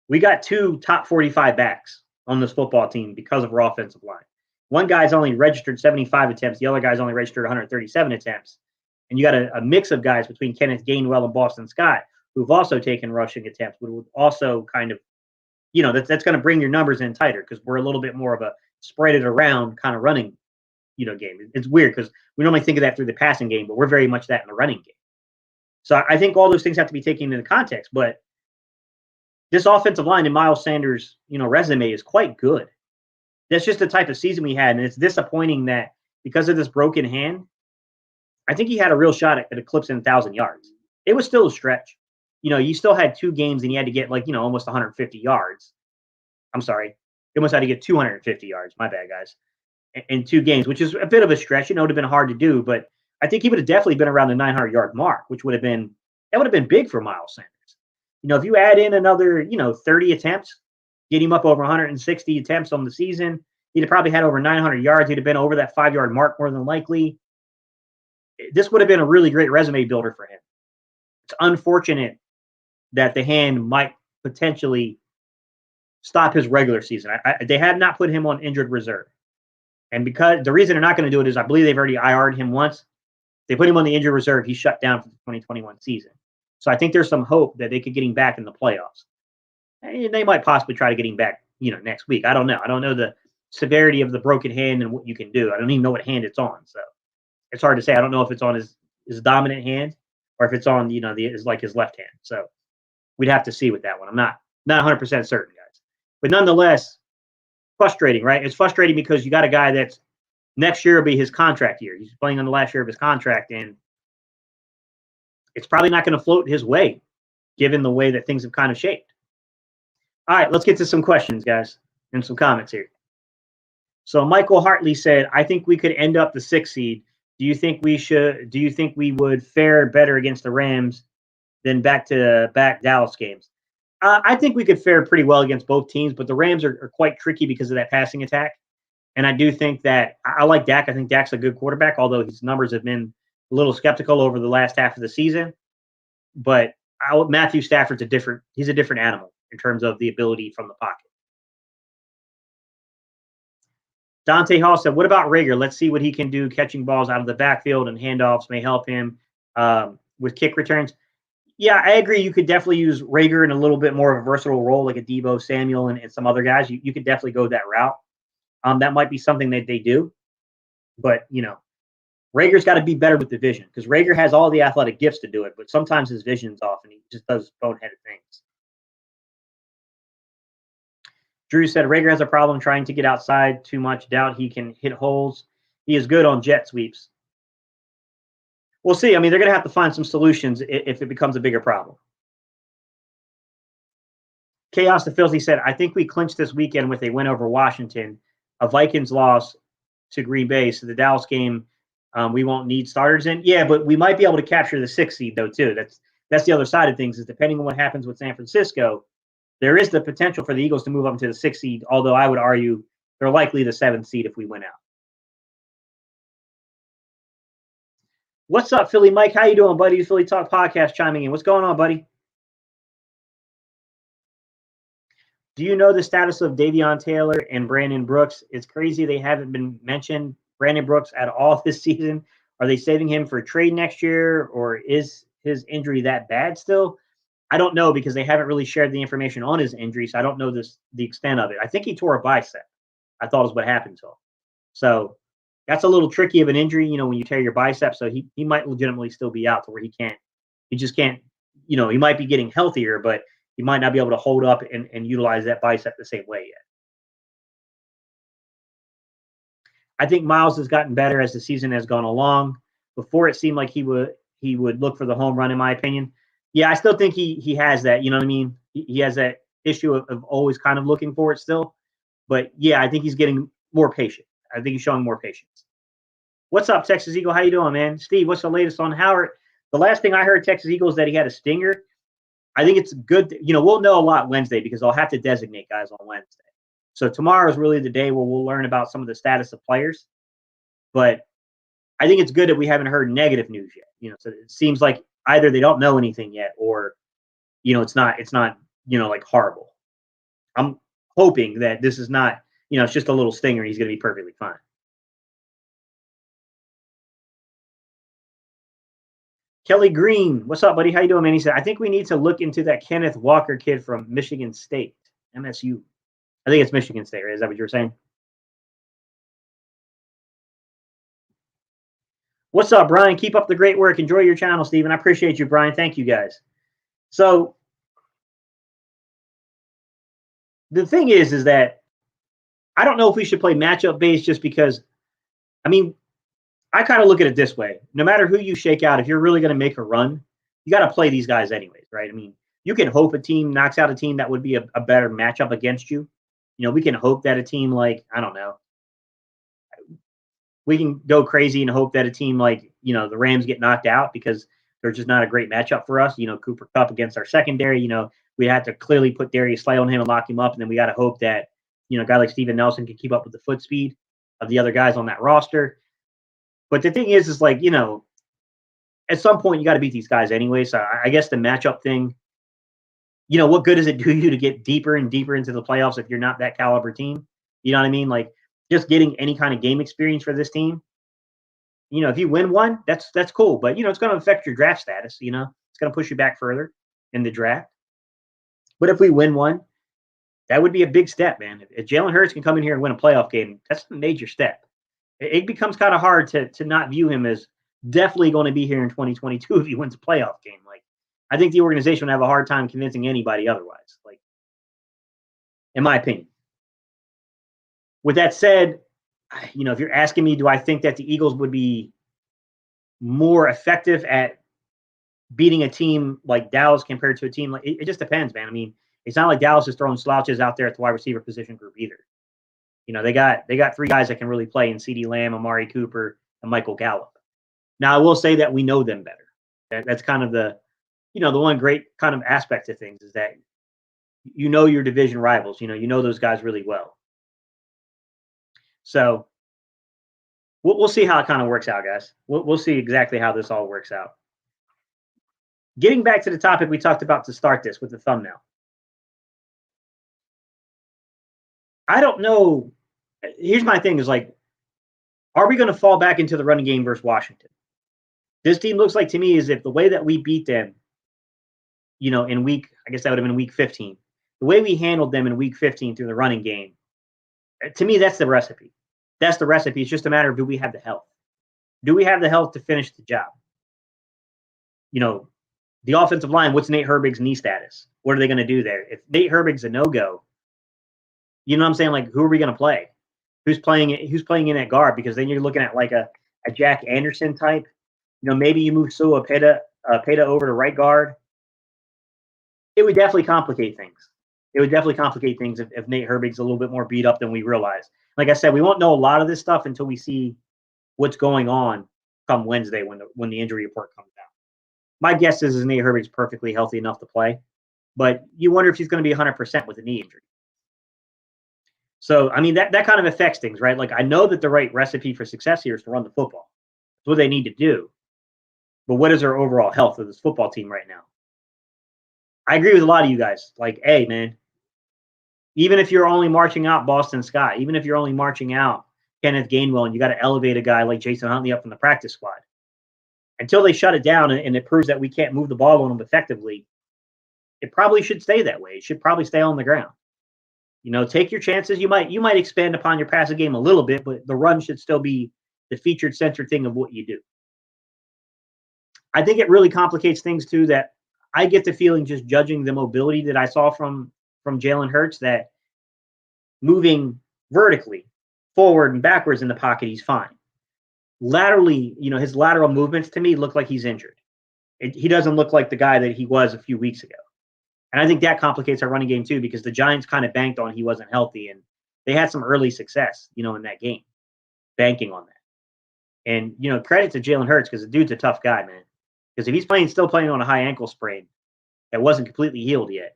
We got 2 top 45 backs on this football team because of our offensive line. One guy's only registered 75 attempts. The other guy's only registered 137 attempts. And you got a mix of guys between Kenneth Gainwell and Boston Scott who've also taken rushing attempts, but would also kind of, that's going to bring your numbers in tighter because we're a little bit more of a spread it around kind of running, game. It's weird because we normally think of that through the passing game, but we're very much that in the running game. So I think all those things have to be taken into context, but this offensive line in Miles Sanders', resume is quite good. That's just the type of season we had, and it's disappointing that because of this broken hand, I think he had a real shot at eclipsing 1,000 yards. It was still a stretch. You still had 2 games, and he had to get almost 150 yards. I'm sorry, he almost had to get 250 yards. My bad, guys. In 2 games, which is a bit of a stretch. It would have been hard to do, but I think he would have definitely been around the 900-yard mark, which would have been big for Miles Sanders. If you add in another, 30 attempts, get him up over 160 attempts on the season, he'd have probably had over 900 yards. He'd have been over that 5-yard mark more than likely. This would have been a really great resume builder for him. It's unfortunate that the hand might potentially stop his regular season. They have not put him on injured reserve. And because the reason they're not going to do it is I believe they've already IR'd him once. They put him on the injured reserve. He's shut down for the 2021 season. So I think there's some hope that they could get him back in the playoffs. And they might possibly try to get him back, next week. I don't know. I don't know the severity of the broken hand and what you can do. I don't even know what hand it's on. So it's hard to say. I don't know if it's on his dominant hand or if it's on, his left hand. So we'd have to see with that one. I'm not 100% certain, guys. But nonetheless, frustrating, right? It's frustrating because you got a guy that's next year will be his contract year. He's playing on the last year of his contract, and it's probably not going to float his way, given the way that things have kind of shaped. All right, let's get to some questions, guys, and some comments here. So Michael Hartley said, I think we could end up the 6th seed. Do you think we would fare better against the Rams than back-to-back Dallas games? I think we could fare pretty well against both teams, but the Rams are quite tricky because of that passing attack. And I do think that I like Dak. I think Dak's a good quarterback, although his numbers have been a little skeptical over the last half of the season. But Matthew Stafford's he's a different animal in terms of the ability from the pocket. Dante Hall said, what about Rager? Let's see what he can do. Catching balls out of the backfield and handoffs may help him with kick returns. Yeah, I agree. You could definitely use Rager in a little bit more of a versatile role, like a Deebo Samuel and some other guys. You could definitely go that route. That might be something that they do. But, Rager's got to be better with the vision because Rager has all the athletic gifts to do it, but sometimes his vision's off and he just does boneheaded things. Drew said Rager has a problem trying to get outside too much. Doubt he can hit holes. He is good on jet sweeps. We'll see. I mean, they're going to have to find some solutions if it becomes a bigger problem. Chaos the Filthy said, I think we clinched this weekend with a win over Washington, a Vikings loss to Green Bay. So the Dallas game, we won't need starters in. Yeah, but we might be able to capture the 6th seed, though, too. That's the other side of things is depending on what happens with San Francisco, there is the potential for the Eagles to move up to the 6th seed, although I would argue they're likely the 7th seed if we win out. What's up, Philly Mike? How you doing, buddy? Philly Talk Podcast chiming in. What's going on, buddy? Do you know the status of Davion Taylor and Brandon Brooks? It's crazy they haven't been mentioned, Brandon Brooks, at all this season. Are they saving him for a trade next year, or is his injury that bad still? I don't know because they haven't really shared the information on his injury, so I don't know the extent of it. I think he tore a bicep, I thought is what happened to him. So that's a little tricky of an injury, when you tear your bicep. So he might legitimately still be out to where he can't He just can't, he might be getting healthier, but he might not be able to hold up and utilize that bicep the same way yet. I think Miles has gotten better as the season has gone along. Before, it seemed like he would look for the home run, in my opinion. Yeah, I still think he has that. You know what I mean? He has that issue of always kind of looking for it still. But yeah, I think he's getting more patient. I think he's showing more patience. What's up, Texas Eagle? How you doing, man? Steve, what's the latest on Howard? The last thing I heard, Texas Eagle, is that he had a stinger. I think it's good. We'll know a lot Wednesday because I'll have to designate guys on Wednesday. So tomorrow is really the day where we'll learn about some of the status of players. But I think it's good that we haven't heard negative news yet. So it seems like either they don't know anything yet, or it's not like horrible. I'm hoping that this is not, it's just a little stinger. He's going to be perfectly fine. Kelly Green, what's up, buddy? How you doing, man? He said, I think we need to look into that Kenneth Walker kid from Michigan State, MSU. I think it's Michigan State, right? Is that what you were saying? What's up, Brian? Keep up the great work. Enjoy your channel, Steven. I appreciate you, Brian. Thank you, guys. So the thing is that I don't know if we should play matchup based just because, I kind of look at it this way. No matter who you shake out, if you're really going to make a run, you got to play these guys anyways, right? You can hope a team knocks out a team that would be a better matchup against you. We can hope that a team like, I don't know, we can go crazy and hope that a team like, the Rams get knocked out because they're just not a great matchup for us. Cooper Kupp against our secondary, we had to clearly put Darius Slay on him and lock him up. And then we got to hope that, a guy like Steven Nelson can keep up with the foot speed of the other guys on that roster. But the thing is like, at some point you got to beat these guys anyway. So I guess the matchup thing, what good does it do you to get deeper and deeper into the playoffs if you're not that caliber team? You know what I mean? Like just getting any kind of game experience for this team. If you win one, that's cool. But, it's going to affect your draft status. It's going to push you back further in the draft. But if we win one, that would be a big step, man. If Jalen Hurts can come in here and win a playoff game, that's a major step. It becomes kind of hard to not view him as definitely going to be here in 2022 if he wins a playoff game. Like, I think the organization would have a hard time convincing anybody otherwise, like, in my opinion. With that said, if you're asking me, do I think that the Eagles would be more effective at beating a team like Dallas compared to a team like it just depends, man. It's not like Dallas is throwing slouches out there at the wide receiver position group either. They got three guys that can really play in CeeDee Lamb, Amari Cooper, and Michael Gallup. Now, I will say that we know them better. That's kind of the one great kind of aspect of things is that your division rivals. You know those guys really well. So we'll see how it kind of works out, guys. We'll see exactly how this all works out. Getting back to the topic we talked about to start this with the thumbnail. I don't know. Here's my thing is like, are we going to fall back into the running game versus Washington? This team looks like to me as if the way that we beat them, in week, I guess that would have been week 15. The way we handled them in week 15 through the running game, to me, that's the recipe. That's the recipe. It's just a matter of do we have the health? Do we have the health to finish the job? The offensive line, what's Nate Herbig's knee status? What are they going to do there? If Nate Herbig's a no-go, you know what I'm saying? Like, who are we going to play? Who's playing in at guard? Because then you're looking at like a Jack Anderson type. Maybe you move Sua Peta over to right guard. It would definitely complicate things. It would definitely complicate things if Nate Herbig's a little bit more beat up than we realize. Like I said, we won't know a lot of this stuff until we see what's going on come Wednesday when the injury report comes out. My guess is Nate Herbig's perfectly healthy enough to play, but you wonder if he's going to be 100% with a knee injury. So, that kind of affects things, right? Like, I know that the right recipe for success here is to run the football. That's what they need to do. But what is our overall health of this football team right now? I agree with a lot of you guys. Like, hey, man, even if you're only marching out Boston Scott, even if you're only marching out Kenneth Gainwell, and you got to elevate a guy like Jason Huntley up from the practice squad, until they shut it down and it proves that we can't move the ball on them effectively, it probably should stay that way. It should probably stay on the ground. Take your chances. You might expand upon your passing game a little bit, but the run should still be the featured center thing of what you do. I think it really complicates things too, that I get the feeling, just judging the mobility that I saw from Jalen Hurts, that moving vertically, forward and backwards in the pocket, he's fine. Laterally, his lateral movements to me look like he's injured. He doesn't look like the guy that he was a few weeks ago. And I think that complicates our running game too, because the Giants kind of banked on he wasn't healthy, and they had some early success, in that game, banking on that. And, credit to Jalen Hurts, because the dude's a tough guy, man. Because if he's still playing on a high ankle sprain that wasn't completely healed yet,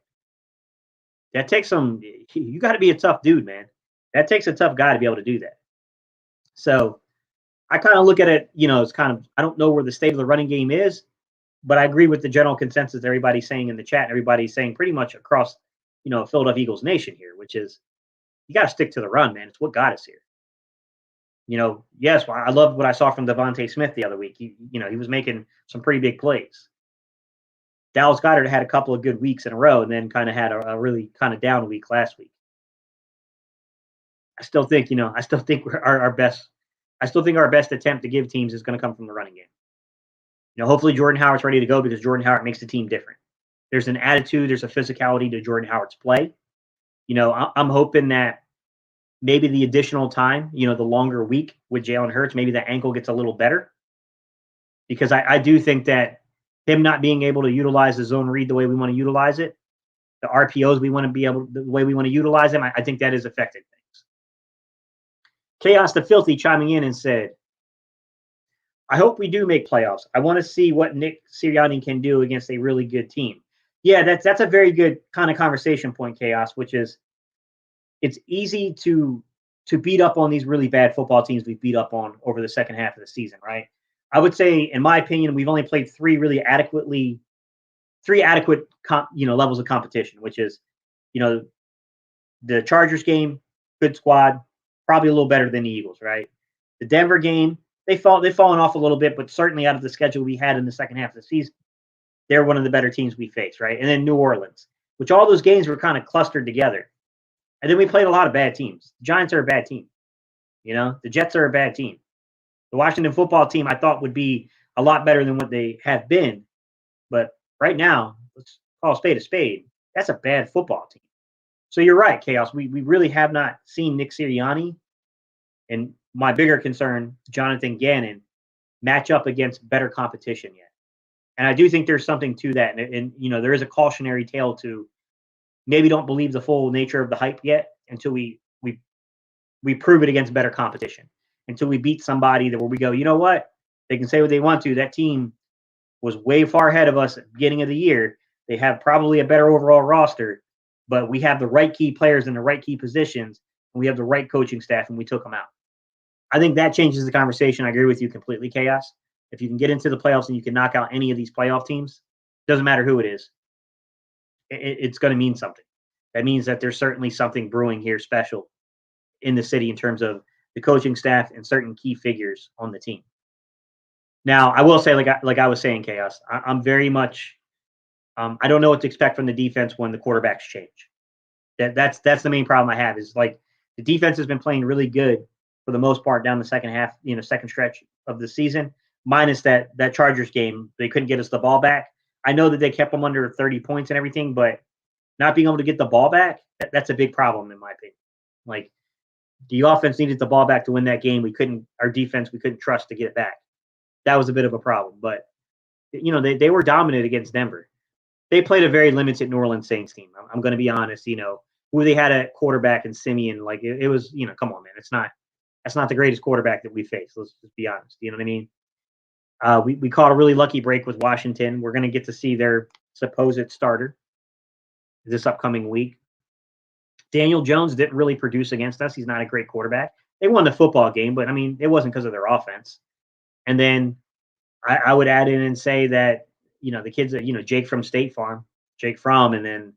that takes you got to be a tough dude, man. That takes a tough guy to be able to do that. So I kind of look at it, it's kind of, I don't know where the state of the running game is, but I agree with the general consensus everybody's saying in the chat. Everybody's saying pretty much across, Philadelphia Eagles Nation here, which is, you got to stick to the run, man. It's what got us here. Yes, I loved what I saw from Devontae Smith the other week. He was making some pretty big plays. Dallas Goedert had a couple of good weeks in a row, and then kind of had a really kind of down week last week. I still think, our best attempt to give teams is going to come from the running game. Hopefully Jordan Howard's ready to go, because Jordan Howard makes the team different. There's an attitude, there's a physicality to Jordan Howard's play. I'm hoping that maybe the additional time, the longer week with Jalen Hurts, maybe the ankle gets a little better. Because I do think that him not being able to utilize the zone read the way we want to utilize it, the RPOs the way we want to utilize them, I think that is affecting things. Chaos the Filthy chiming in and said, I hope we do make playoffs. I want to see what Nick Sirianni can do against a really good team. Yeah, that's a very good kind of conversation point, Chaos, which is, it's easy to beat up on these really bad football teams we beat up on over the second half of the season, right? I would say, in my opinion, we've only played three adequate levels of competition, which is, the Chargers game, good squad, probably a little better than the Eagles, right? The Denver game, they've fallen off a little bit, but certainly out of the schedule we had in the second half of the season, they're one of the better teams we faced, right? And then New Orleans, which all those games were kind of clustered together. And then we played a lot of bad teams. The Giants are a bad team. The Jets are a bad team. The Washington football team, I thought, would be a lot better than what they have been. But right now, let's call a spade a spade. That's a bad football team. So you're right, Chaos. We really have not seen Nick Sirianni, and my bigger concern, Jonathan Gannon, match up against better competition yet. And I do think there's something to that. And there is a cautionary tale to, maybe don't believe the full nature of the hype yet until we prove it against better competition. Until we beat somebody where we go, you know what? They can say what they want to. That team was way far ahead of us at the beginning of the year. They have probably a better overall roster, but we have the right key players in the right key positions, and we have the right coaching staff, and we took them out. I think that changes the conversation. I agree with you completely, Chaos. If you can get into the playoffs and you can knock out any of these playoff teams, doesn't matter who it is, it's going to mean something. That means that there's certainly something brewing here special in the city in terms of the coaching staff and certain key figures on the team. Now, I will say, like I was saying, Chaos, I'm very much, I don't know what to expect from the defense when the quarterbacks change. That's the main problem I have, is like, the defense has been playing really good for the most part down the second half, second stretch of the season, minus that Chargers game. They couldn't get us the ball back. I know that they kept them under 30 points and everything, but not being able to get the ball back, that's a big problem in my opinion. Like, the offense needed the ball back to win that game. Our defense, we couldn't trust to get it back. That was a bit of a problem, but they were dominant against Denver. They played a very limited New Orleans Saints team. I'm going to be honest, who they had at quarterback and Simeon, like it was, come on, man. That's not the greatest quarterback that we faced. Let's just be honest. You know what I mean? We caught a really lucky break with Washington. We're going to get to see their supposed starter this upcoming week. Daniel Jones didn't really produce against us. He's not a great quarterback. They won the football game, but I mean, it wasn't because of their offense. And then I would add in and say that, the kids that, Jake from State Farm, and then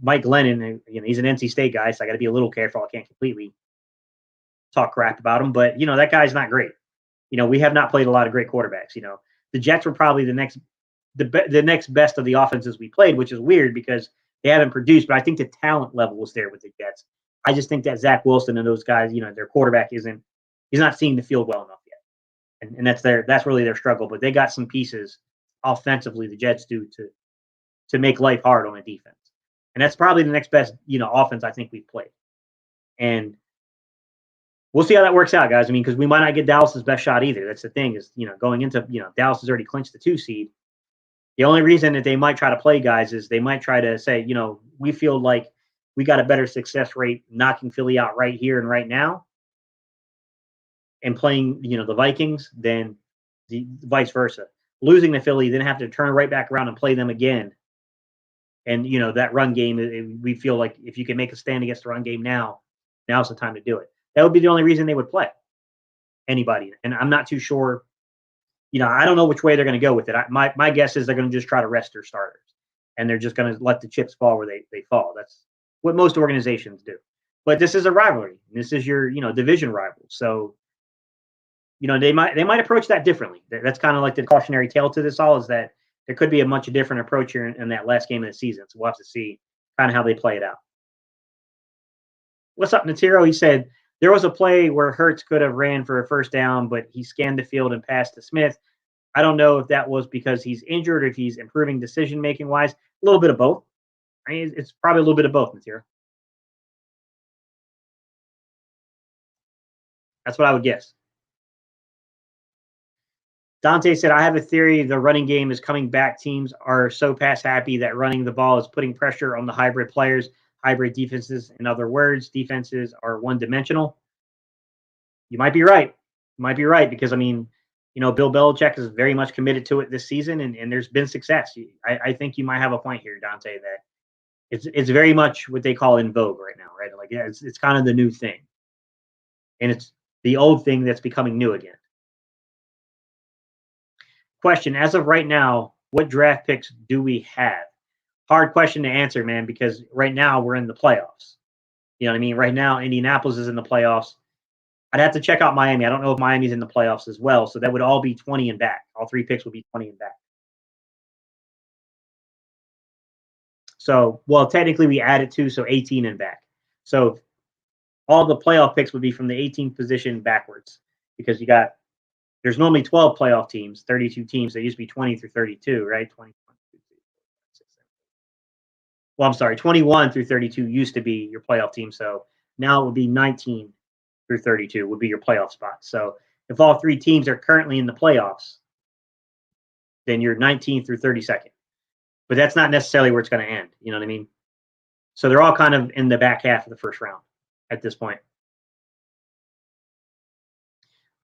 Mike Lennon, he's an NC State guy, so I got to be a little careful. I can't completely talk crap about him, but that guy's not great. We have not played a lot of great quarterbacks. The Jets were probably the next best of the offenses we played, which is weird because they haven't produced, but I think the talent level was there with the Jets. I just think that Zach Wilson and those guys, their quarterback he's not seeing the field well enough yet. and that's really their struggle. But they got some pieces offensively, the Jets do, to make life hard on a defense, and that's probably the next best offense I think we've played. And we'll see how that works out, guys. I mean, because we might not get Dallas's best shot either. That's the thing is, going into, Dallas has already clinched the 2 seed. The only reason that they might try to play guys is they might try to say, we feel like we got a better success rate knocking Philly out right here and right now and playing, the Vikings than the vice versa. Losing to Philly, then have to turn right back around and play them again. And, that run game, we feel like if you can make a stand against the run game now's the time to do it. That would be the only reason they would play anybody. And I'm not too sure. I don't know which way they're going to go with it. My guess is they're going to just try to rest their starters. And they're just going to let the chips fall where they fall. That's what most organizations do. But this is a rivalry. This is your, division rival. So, they might approach that differently. That's kind of like the cautionary tale to this all, is that there could be a much different approach here in that last game of the season. So we'll have to see kind of how they play it out. What's up, Natiro? He said, there was a play where Hurts could have ran for a first down, but he scanned the field and passed to Smith. I don't know if that was because he's injured or if he's improving decision-making wise. A little bit of both. I mean, it's probably a little bit of both, Natiro. That's what I would guess. Dante said, I have a theory the running game is coming back. Teams are so pass happy that running the ball is putting pressure on the hybrid players. Hybrid defenses, in other words, defenses are one-dimensional. You might be right. You might be right because, I mean, Bill Belichick is very much committed to it this season, and there's been success. I think you might have a point here, Dante, that it's very much what they call in vogue right now, right? Like, yeah, it's kind of the new thing. And it's the old thing that's becoming new again. Question, as of right now, what draft picks do we have? Hard question to answer, man, because right now we're in the playoffs. You know what I mean? Right now, Indianapolis is in the playoffs. I'd have to check out Miami. I don't know if Miami's in the playoffs as well. So that would all be 20 and back. All 3 picks would be 20 and back. So, well, technically we added 2, so 18 and back. So all the playoff picks would be from the 18th position backwards because there's normally 12 playoff teams, 32 teams. There used to be 20 through 32, right? 20. Well, I'm sorry, 21 through 32 used to be your playoff team. So now it would be 19 through 32 would be your playoff spot. So if all 3 teams are currently in the playoffs, then you're 19 through 32nd. But that's not necessarily where it's going to end. You know what I mean? So they're all kind of in the back half of the first round at this point.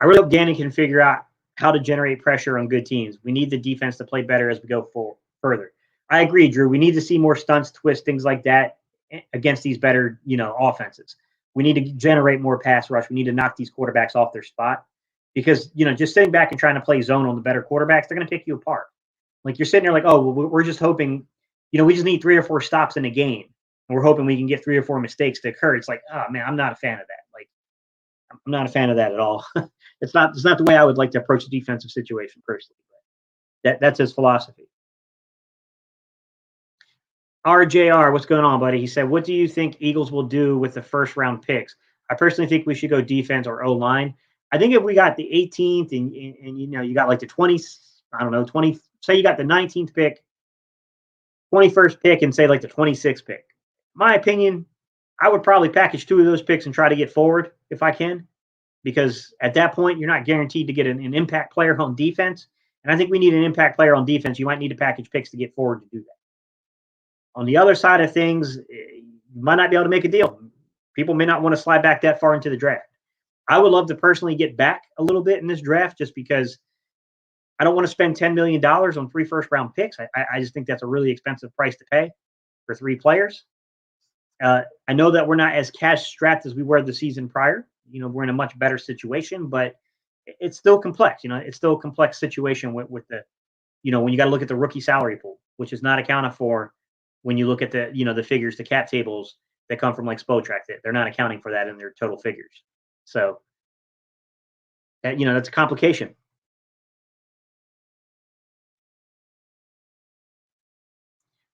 I really hope Danny can figure out how to generate pressure on good teams. We need the defense to play better as we go further. I agree, Drew. We need to see more stunts, twists, things like that against these better, offenses. We need to generate more pass rush. We need to knock these quarterbacks off their spot because, just sitting back and trying to play zone on the better quarterbacks, they're going to pick you apart. Like you're sitting there like, oh, well, we're just hoping, we just need 3 or 4 stops in a game. And we're hoping we can get 3 or 4 mistakes to occur. It's like, oh man, I'm not a fan of that. Like, I'm not a fan of that at all. It's not the way I would like to approach a defensive situation personally. That's his philosophy. RJR, what's going on, buddy? He said, what do you think Eagles will do with the first round picks? I personally think we should go defense or O-line. I think if we got the 18th and you got like the 20s, I don't know, 20, say you got the 19th pick, 21st pick, and say like the 26th pick. My opinion, I would probably package 2 of those picks and try to get forward if I can, because at that point, you're not guaranteed to get an impact player on defense. And I think we need an impact player on defense. You might need to package picks to get forward to do that. On the other side of things, you might not be able to make a deal. People may not want to slide back that far into the draft. I would love to personally get back a little bit in this draft just because I don't want to spend $10 million on 3 first-round picks. I just think that's a really expensive price to pay for 3 players. I know that we're not as cash-strapped as we were the season prior. We're in a much better situation, but it's still complex. It's still a complex situation with the, when you got to look at the rookie salary pool, which is not accounted for when you look at the, the figures, the cap tables that come from like Spotrac, they're not accounting for that in their total figures. So, that's a complication.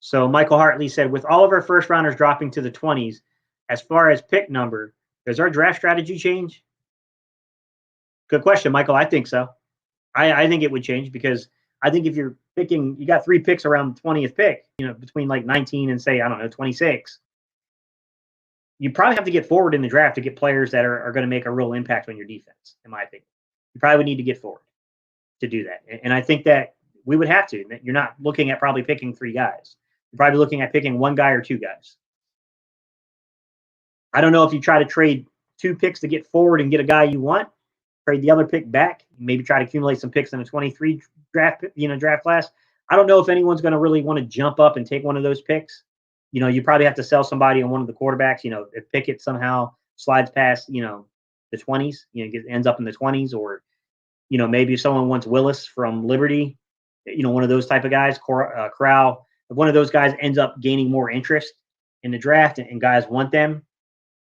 So Michael Hartley said, with all of our first rounders dropping to the 20s, as far as pick number, does our draft strategy change? Good question, Michael. I think so. I think it would change because I think if you're picking, you got 3 picks around the 20th pick, between like 19 and say, I don't know, 26. You probably have to get forward in the draft to get players that are going to make a real impact on your defense, in my opinion. You probably would need to get forward to do that. And I think that we would have to. You're not looking at probably picking 3 guys. You're probably looking at picking 1 guy or 2 guys. I don't know if you try to trade 2 picks to get forward and get a guy you want, trade the other pick back, maybe try to accumulate some picks in the 23 draft class. I don't know if anyone's going to really want to jump up and take one of those picks. You probably have to sell somebody on one of the quarterbacks. If Pickett somehow slides past, the 20s, ends up in the 20s, or, maybe if someone wants Willis from Liberty, one of those type of guys, Corral, if one of those guys ends up gaining more interest in the draft and guys want them,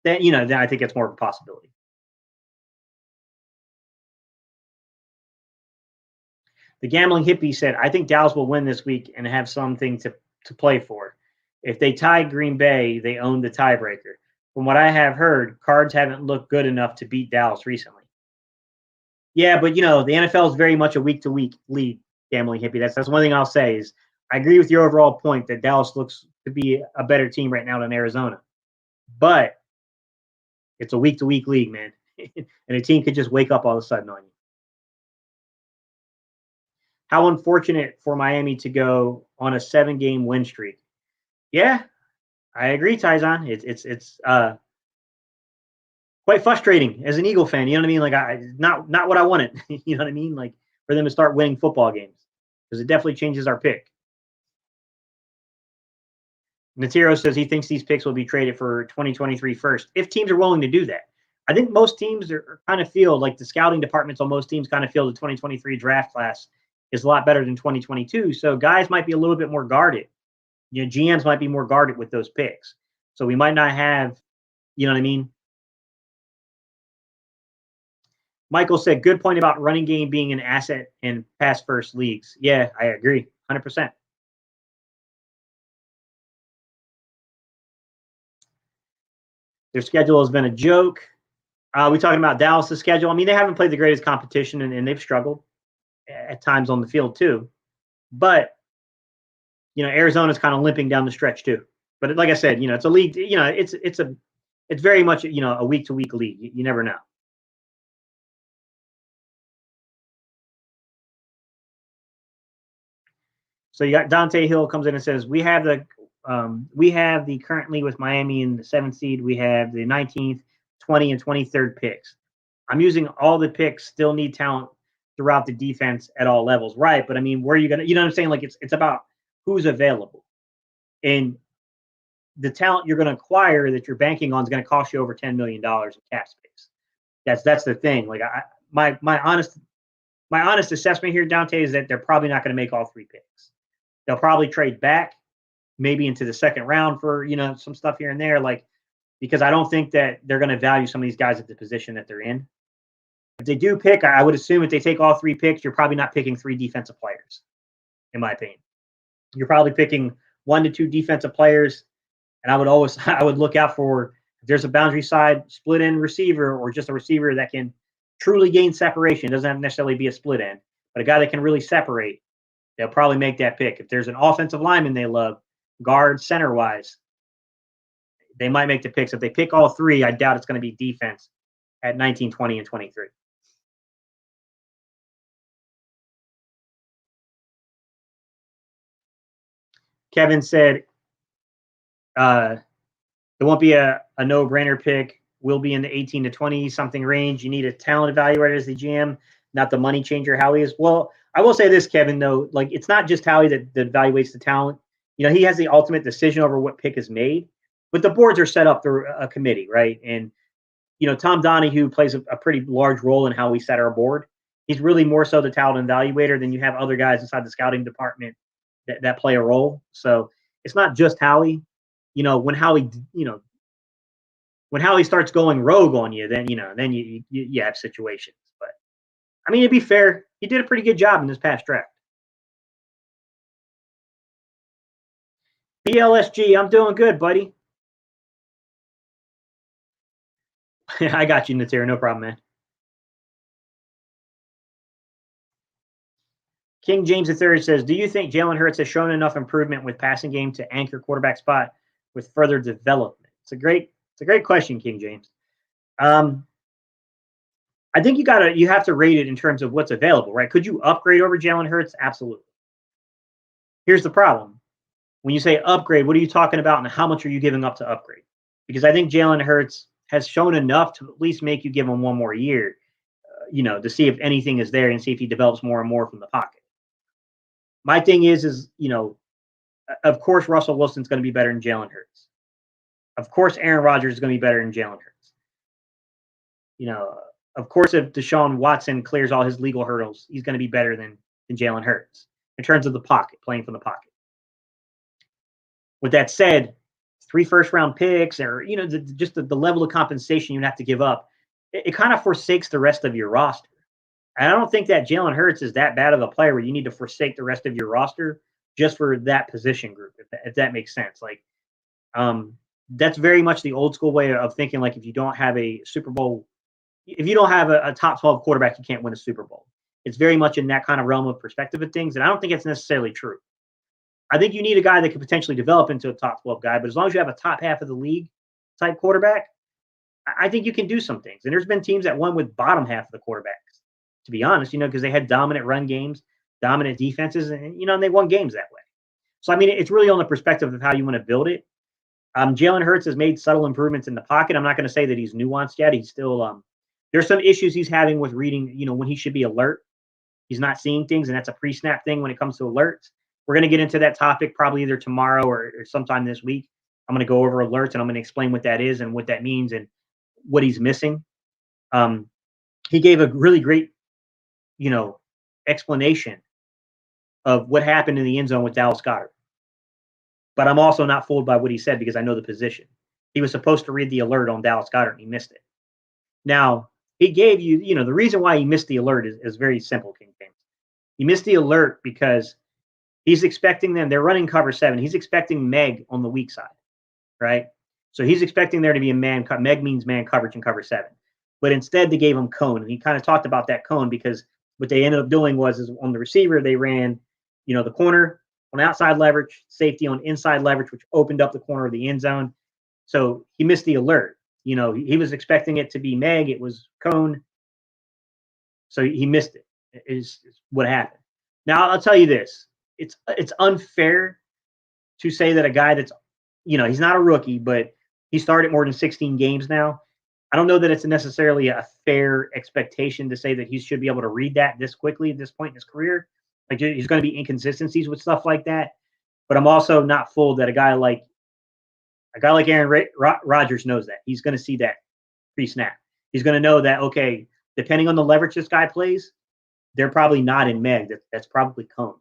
then, then I think it's more of a possibility. The gambling hippie said, I think Dallas will win this week and have something to play for. If they tie Green Bay, they own the tiebreaker. From what I have heard, Cards haven't looked good enough to beat Dallas recently. Yeah, but the NFL is very much a week-to-week league, gambling hippie. That's one thing I'll say is I agree with your overall point that Dallas looks to be a better team right now than Arizona. But it's a week-to-week league, man. And a team could just wake up all of a sudden on you. How unfortunate for Miami to go on a 7-game win streak. Yeah, I agree, Tyson. It's quite frustrating as an Eagle fan. You know what I mean? Like, not what I wanted. You know what I mean? Like, for them to start winning football games, because it definitely changes our pick. Natiro says he thinks these picks will be traded for 2023 first, if teams are willing to do that. I think most teams are kind of feel like the scouting departments on most teams kind of feel the 2023 draft class is a lot better than 2022. So guys might be a little bit more guarded. GMs might be more guarded with those picks. So we might not have, you know what I mean? Michael said, good point about running game being an asset in pass first leagues. Yeah, I agree. 100%. Their schedule has been a joke. We talking about Dallas' schedule. I mean, they haven't played the greatest competition and they've struggled at times on the field too. But, Arizona's kind of limping down the stretch too. But like I said, it's a league, it's very much, a week-to-week league. You never know. So you got Dante Hill comes in and says, we have the currently with Miami in the 7th seed, we have the 19th, 20, and 23rd picks. I'm using all the picks, still need talent throughout the defense at all levels. Right. But I mean, where are you going to, you know what I'm saying? Like it's about who's available. And the talent you're going to acquire that you're banking on is going to cost you over $10 million in cap space. That's the thing. Like my honest assessment here, Dante, is that they're probably not going to make all 3 picks. They'll probably trade back, maybe into the 2nd round for, some stuff here and there, like, because I don't think that they're going to value some of these guys at the position that they're in. If they do pick, I would assume if they take all 3 picks, you're probably not picking 3 defensive players, in my opinion. You're probably picking 1 to 2 defensive players, and I would look out for if there's a boundary side split end receiver or just a receiver that can truly gain separation. It doesn't have to necessarily be a split end, but a guy that can really separate. They'll probably make that pick. If there's an offensive lineman they love, guard, center wise, they might make the picks. If they pick all 3, I doubt it's going to be defense at 19, 20, and 23. Kevin said, it won't be a no-brainer pick. Will be in the 18 to 20 something range. You need a talent evaluator as the GM, not the money changer Howie is. Well, I will say this, Kevin, though, like it's not just Howie that evaluates the talent. He has the ultimate decision over what pick is made, but the boards are set up through a committee, right? And, Tom Donahue plays a pretty large role in how we set our board. He's really more so the talent evaluator than you have other guys inside the scouting department that play a role. So it's not just Howie. When Howie starts going rogue on you, then you have situations. But I mean, to be fair, he did a pretty good job in this past draft. BLSG, I'm doing good, buddy. I got you, Natira. No problem, man. King James III says, do you think Jalen Hurts has shown enough improvement with passing game to anchor quarterback spot with further development? It's a great question, King James. I think you have to rate it in terms of what's available, right? Could you upgrade over Jalen Hurts? Absolutely. Here's the problem. When you say upgrade, what are you talking about and how much are you giving up to upgrade? Because I think Jalen Hurts has shown enough to at least make you give him one more year, to see if anything is there and see if he develops more and more from the pocket. My thing is, of course, Russell Wilson's going to be better than Jalen Hurts. Of course, Aaron Rodgers is going to be better than Jalen Hurts. Of course, if Deshaun Watson clears all his legal hurdles, he's going to be better than Jalen Hurts in terms of the pocket, playing from the pocket. With that said, 3 first-round picks, or just the level of compensation you have to give up, it kind of forsakes the rest of your roster. And I don't think that Jalen Hurts is that bad of a player where you need to forsake the rest of your roster just for that position group, if that makes sense. Like, that's very much the old school way of thinking. Like, if you don't have a Super Bowl, if you don't have a top 12 quarterback, you can't win a Super Bowl. It's very much in that kind of realm of perspective of things, and I don't think it's necessarily true. I think you need a guy that could potentially develop into a top 12 guy, but as long as you have a top half of the league type quarterback, I think you can do some things. And there's been teams that won with bottom half of the quarterbacks, to be honest, because they had dominant run games, dominant defenses, and they won games that way. So, I mean, it's really on the perspective of how you want to build it. Jalen Hurts has made subtle improvements in the pocket. I'm not going to say that he's nuanced yet. He's still there's some issues he's having with reading, when he should be alert. He's not seeing things, and that's a pre-snap thing when it comes to alerts. We're going to get into that topic probably either tomorrow or sometime this week. I'm going to go over alerts, and I'm going to explain what that is and what that means and what he's missing. He gave a really great, explanation of what happened in the end zone with Dallas Goedert. But I'm also not fooled by what he said because I know the position. He was supposed to read the alert on Dallas Goedert, and he missed it. Now, he gave you, the reason why he missed the alert is very simple, King James. He missed the alert because he's expecting them. They're running cover 7. He's expecting Meg on the weak side, right? So he's expecting there to be a man. Meg means man coverage in cover 7. But instead, they gave him cone. And he kind of talked about that cone because what they ended up doing is on the receiver, they ran, the corner on outside leverage, safety on inside leverage, which opened up the corner of the end zone. So he missed the alert. He was expecting it to be Meg. It was cone. So he missed it, is what happened. Now, I'll tell you this. It's unfair to say that a guy that's, he's not a rookie, but he started more than 16 games now. I don't know that it's necessarily a fair expectation to say that he should be able to read that this quickly at this point in his career. Like, there's going to be inconsistencies with stuff like that. But I'm also not fooled that a guy like Aaron Rodgers knows that. He's going to see that pre-snap. He's going to know that, okay, depending on the leverage this guy plays, they're probably not in Meg. That's probably cone.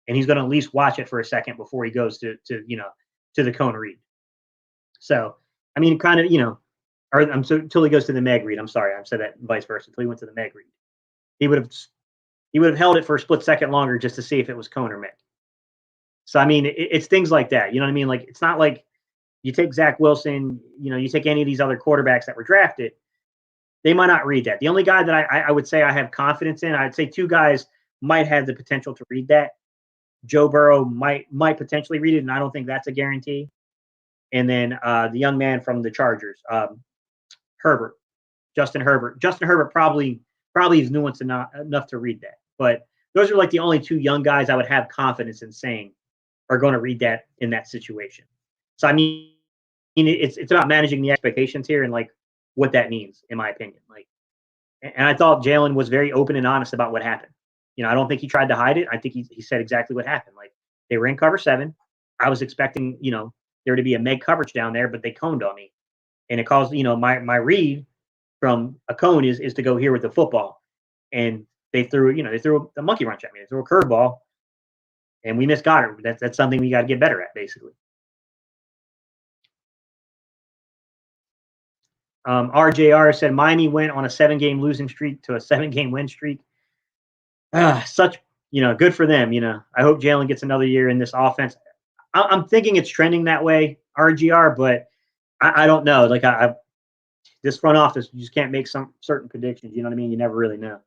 And he's going to at least watch it for a second before he goes to the cone read. So, I mean, kind of, or until he goes to the Meg read. I'm sorry, I've said that vice versa. Until he went to the Meg read, he would have held it for a split second longer just to see if it was cone or Meg. So, I mean, it's things like that. You know what I mean? Like, it's not like you take Zach Wilson, you take any of these other quarterbacks that were drafted, they might not read that. The only guy that I would say I have confidence in, I'd say 2 guys might have the potential to read that. Joe Burrow might potentially read it, and I don't think that's a guarantee. And then the young man from the Chargers, Justin Herbert. Justin Herbert probably is nuanced enough to read that. But those are like the only 2 young guys I would have confidence in saying are going to read that in that situation. So, I mean, it's about managing the expectations here and like what that means, in my opinion. Like, and I thought Jalen was very open and honest about what happened. I don't think he tried to hide it. I think he said exactly what happened. Like, they were in cover 7. I was expecting, there to be a Meg coverage down there, but they coned on me. And it caused, my read from a cone is to go here with the football. And they threw a monkey wrench at me. They threw a curveball, and we missed Goddard. That's something we got to get better at, basically. RJR said Miami went on a 7-game losing streak to a 7-game win streak. Good for them. I hope Jalen gets another year in this offense. I'm thinking it's trending that way, RGR, but I don't know. Like, this front office, you just can't make some certain predictions. You know what I mean? You never really know.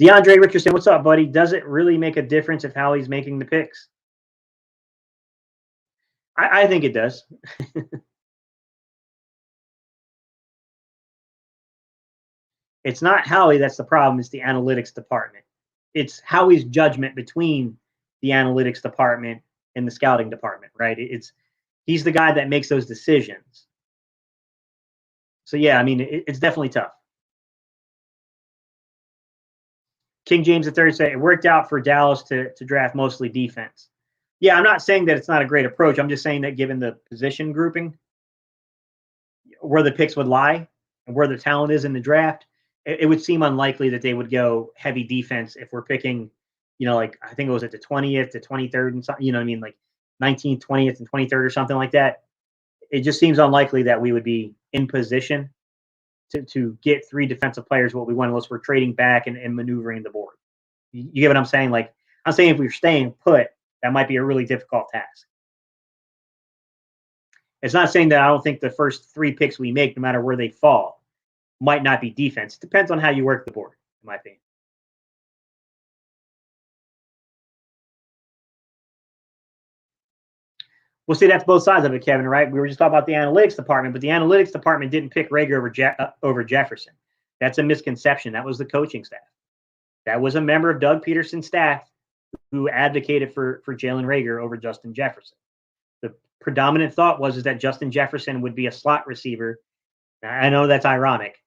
DeAndre Richardson, what's up, buddy? Does it really make a difference if Howie's making the picks? I think it does. It's not Howie that's the problem. It's the analytics department. It's Howie's judgment between the analytics department and the scouting department, right? He's the guy that makes those decisions. So yeah, I mean, it's definitely tough. King James III said it worked out for Dallas to draft mostly defense. Yeah, I'm not saying that it's not a great approach. I'm just saying that given the position grouping, where the picks would lie and where the talent is in the draft, it would seem unlikely that they would go heavy defense if we're picking, like I think it was at the 20th to 23rd and something, what I mean, like 19th, 20th, and 23rd or something like that. It just seems unlikely that we would be in position to get 3 defensive players what we want unless we're trading back and maneuvering the board. You get what I'm saying? Like I'm saying if we're staying put, that might be a really difficult task. It's not saying that I don't think the first 3 picks we make, no matter where they fall, might not be defense. It depends on how you work the board, in my opinion. We'll see that's both sides of it, Kevin, right? We were just talking about the analytics department, but the analytics department didn't pick Rager over Jefferson. That's a misconception. That was the coaching staff. That was a member of Doug Peterson's staff who advocated for Jalen Reagor over Justin Jefferson. The predominant thought was that Justin Jefferson would be a slot receiver. I know that's ironic,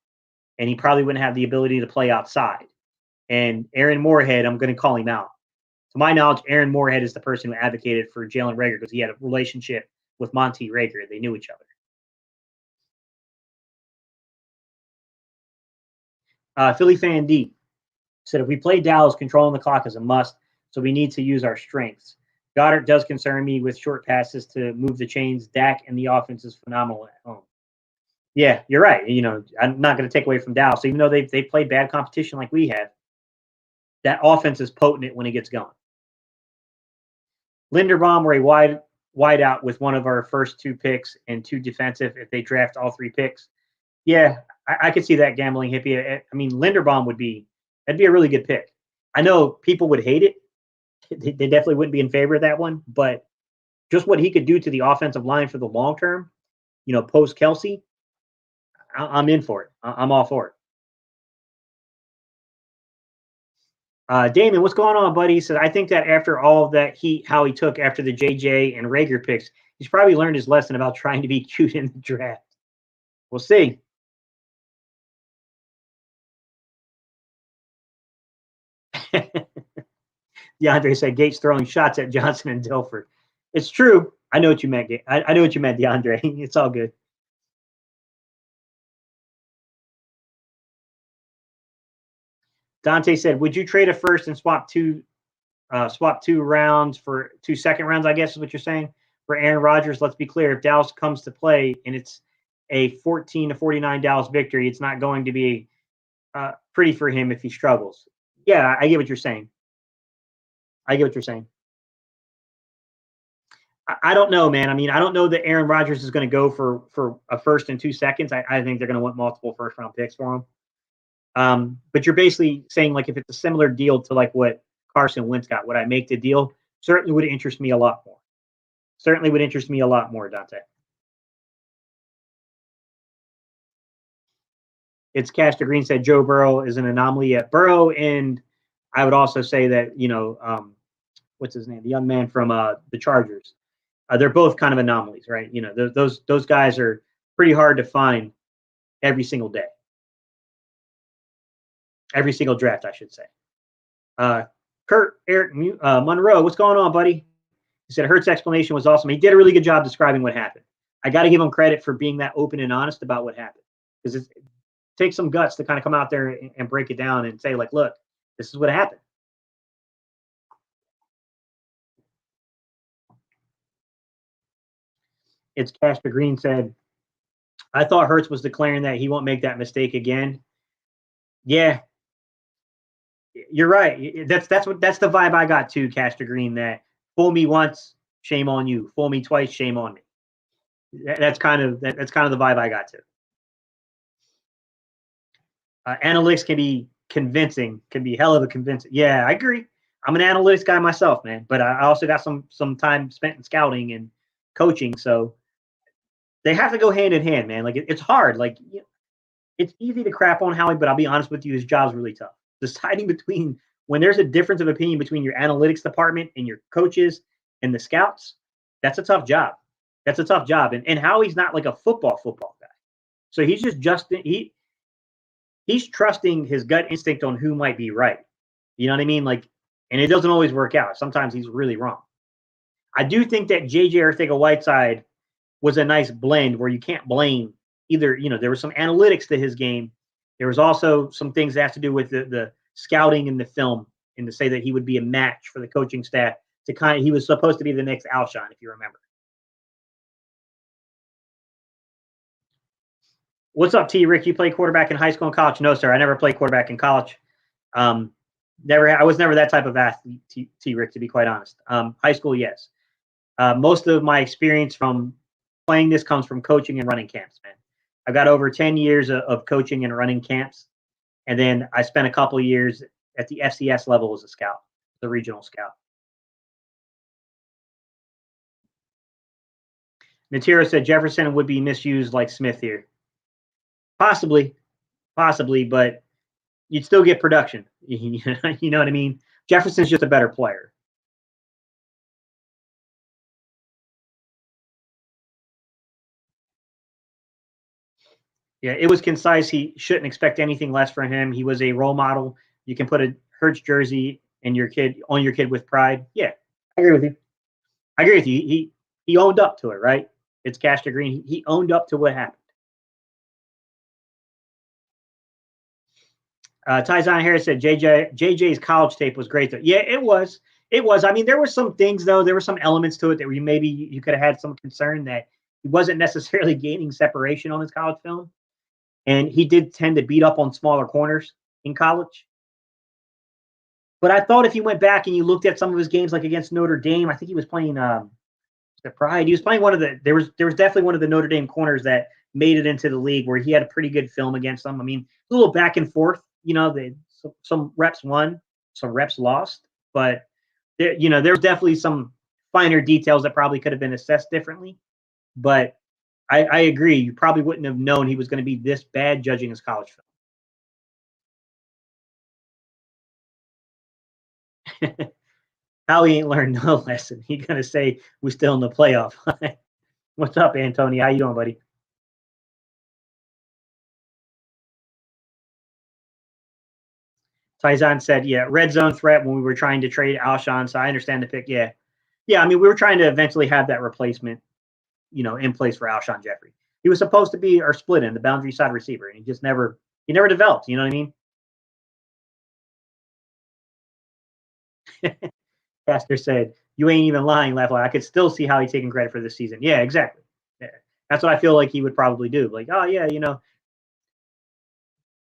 and he probably wouldn't have the ability to play outside. And Aaron Moorhead, I'm going to call him out. To my knowledge, Aaron Moorhead is the person who advocated for Jalen Reagor because he had a relationship with Monty Reagor. They knew each other. Philly Fan D said, if we play Dallas, controlling the clock is a must, so we need to use our strengths. Goddard does concern me with short passes to move the chains. Dak and the offense is phenomenal at home. Yeah, you're right. I'm not going to take away from Dallas. Even though they played bad competition like we have, that offense is potent when it gets going. Linderbaum or a wide out with one of our first 2 picks and 2 defensive if they draft all 3 picks. Yeah, I could see that gambling hippie. I mean, Linderbaum that'd be a really good pick. I know people would hate it. They definitely wouldn't be in favor of that one, but just what he could do to the offensive line for the long term, post Kelsey, I'm in for it. I'm all for it. Damon, what's going on, buddy? He said, I think that after all that how he took after the JJ and Reagor picks, he's probably learned his lesson about trying to be cute in the draft. We'll see. DeAndre said Gates throwing shots at Johnson and Dilford. It's true. I know what you meant. I know what you meant, DeAndre. It's all good. Dante said, would you trade a first and swap 2 rounds for 2 second rounds, I guess is what you're saying, for Aaron Rodgers? Let's be clear. If Dallas comes to play and it's a 14-49 Dallas victory, it's not going to be pretty for him if he struggles. Yeah, I get what you're saying. I don't know, man. I mean, I don't know that Aaron Rodgers is going to go for a first and 2 seconds. I think they're going to want multiple first round picks for him. But you're basically saying, like, if it's a similar deal to like what Carson Wentz got, would I make the deal? Certainly would interest me a lot more. Dante. It's Cash to Green said Joe Burrow is an anomaly at Burrow, and I would also say that what's his name, the young man from the Chargers. They're both kind of anomalies, right? Those guys are pretty hard to find every single day, every single draft, I should say. Eric Monroe, what's going on, buddy? He said Hurt's explanation was awesome. He did a really good job describing what happened. I got to give him credit for being that open and honest about what happened, because it takes some guts to kind of come out there and break it down and say, like, look, this is what happened. It's Casper Green said, I thought Hurts was declaring that he won't make that mistake again. Yeah, you're right. That's the vibe I got too, Castor Green. That fool me once, shame on you. Fool me twice, shame on me. That's kind of the vibe I got too. Analytics can be convincing. Can be hell of a convincing. Yeah, I agree. I'm an analytics guy myself, man, but I also got some time spent in scouting and coaching, so they have to go hand in hand, man. Like it's hard. Like it's easy to crap on Howie, but I'll be honest with you, his job's really tough. Deciding between when there's a difference of opinion between your analytics department and your coaches and the scouts, that's a tough job. That's a tough job. And Howie's not like a football guy. So he's he's trusting his gut instinct on who might be right. You know what I mean? Like, and it doesn't always work out. Sometimes he's really wrong. I do think that JJ Arcega-Whiteside was a nice blend where you can't blame either. You know, there was some analytics to his game. There was also some things that have to do with the scouting and the film, and to say that he would be a match for the coaching staff. He was supposed to be the next Alshon, if you remember. What's up, T. Rick? You played quarterback in high school and college? No, sir. I never played quarterback in college. I was never that type of athlete, T. Rick, to be quite honest. High school, yes. Most of my experience from playing this comes from coaching and running camps, man. I've got over 10 years of coaching and running camps. And then I spent a couple of years at the FCS level as a scout, the regional scout. Natiro said Jefferson would be misused like Smith here. Possibly, but you'd still get production. You know what I mean? Jefferson's just a better player. Yeah, it was concise. He shouldn't expect anything less from him. He was a role model. You can put a Hurts jersey and your kid with pride. Yeah, I agree with you. He owned up to it, right? It's Cash to Green. He owned up to what happened. Tyzon Harris said JJ's college tape was great though. Yeah, it was. I mean, there were some things though. There were some elements to it that maybe you could have had some concern that he wasn't necessarily gaining separation on his college film, and he did tend to beat up on smaller corners in college. But I thought if you went back and you looked at some of his games, like against Notre Dame, I think he was playing the Pride. He was playing one of the. There was definitely one of the Notre Dame corners that made it into the league where he had a pretty good film against them. I mean, a little back and forth. You know, some reps won, some reps lost, but there's definitely some finer details that probably could have been assessed differently. But I agree, you probably wouldn't have known he was going to be this bad judging his college film. How he ain't learned no lesson. He's gonna say we're still in the playoff. What's up, Anthony? How you doing, buddy? Tyzon said, yeah, red zone threat when we were trying to trade Alshon. So I understand the pick. Yeah. I mean, we were trying to eventually have that replacement, in place for Alshon Jeffrey. He was supposed to be our split in the boundary side receiver, and he never developed. You know what I mean? Pastor said, you ain't even lying, Left. I could still see how he's taking credit for this season. Yeah, exactly. Yeah. That's what I feel like he would probably do. Like, oh yeah,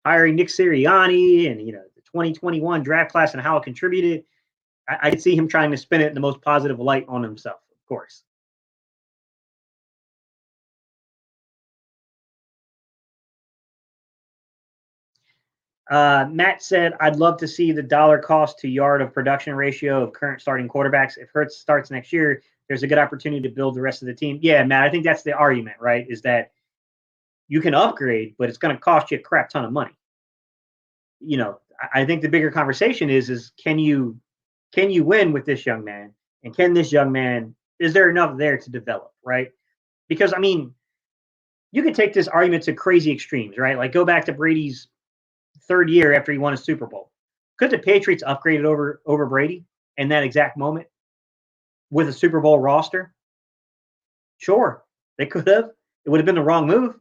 hiring Nick Sirianni and the 2021 draft class and how it contributed. I could see him trying to spin it in the most positive light on himself, of course. Matt said, I'd love to see the dollar cost to yard of production ratio of current starting quarterbacks. If Hurts starts next year, there's a good opportunity to build the rest of the team. Yeah, Matt, I think that's the argument, right? Is that you can upgrade, but it's going to cost you a crap ton of money. I think the bigger conversation is can you win with this young man? And can this young man, is there enough there to develop, right? Because, I mean, you could take this argument to crazy extremes, right? Like go back to Brady's third year after he won a Super Bowl. Could the Patriots upgraded over Brady in that exact moment with a Super Bowl roster? Sure, they could have. It would have been the wrong move,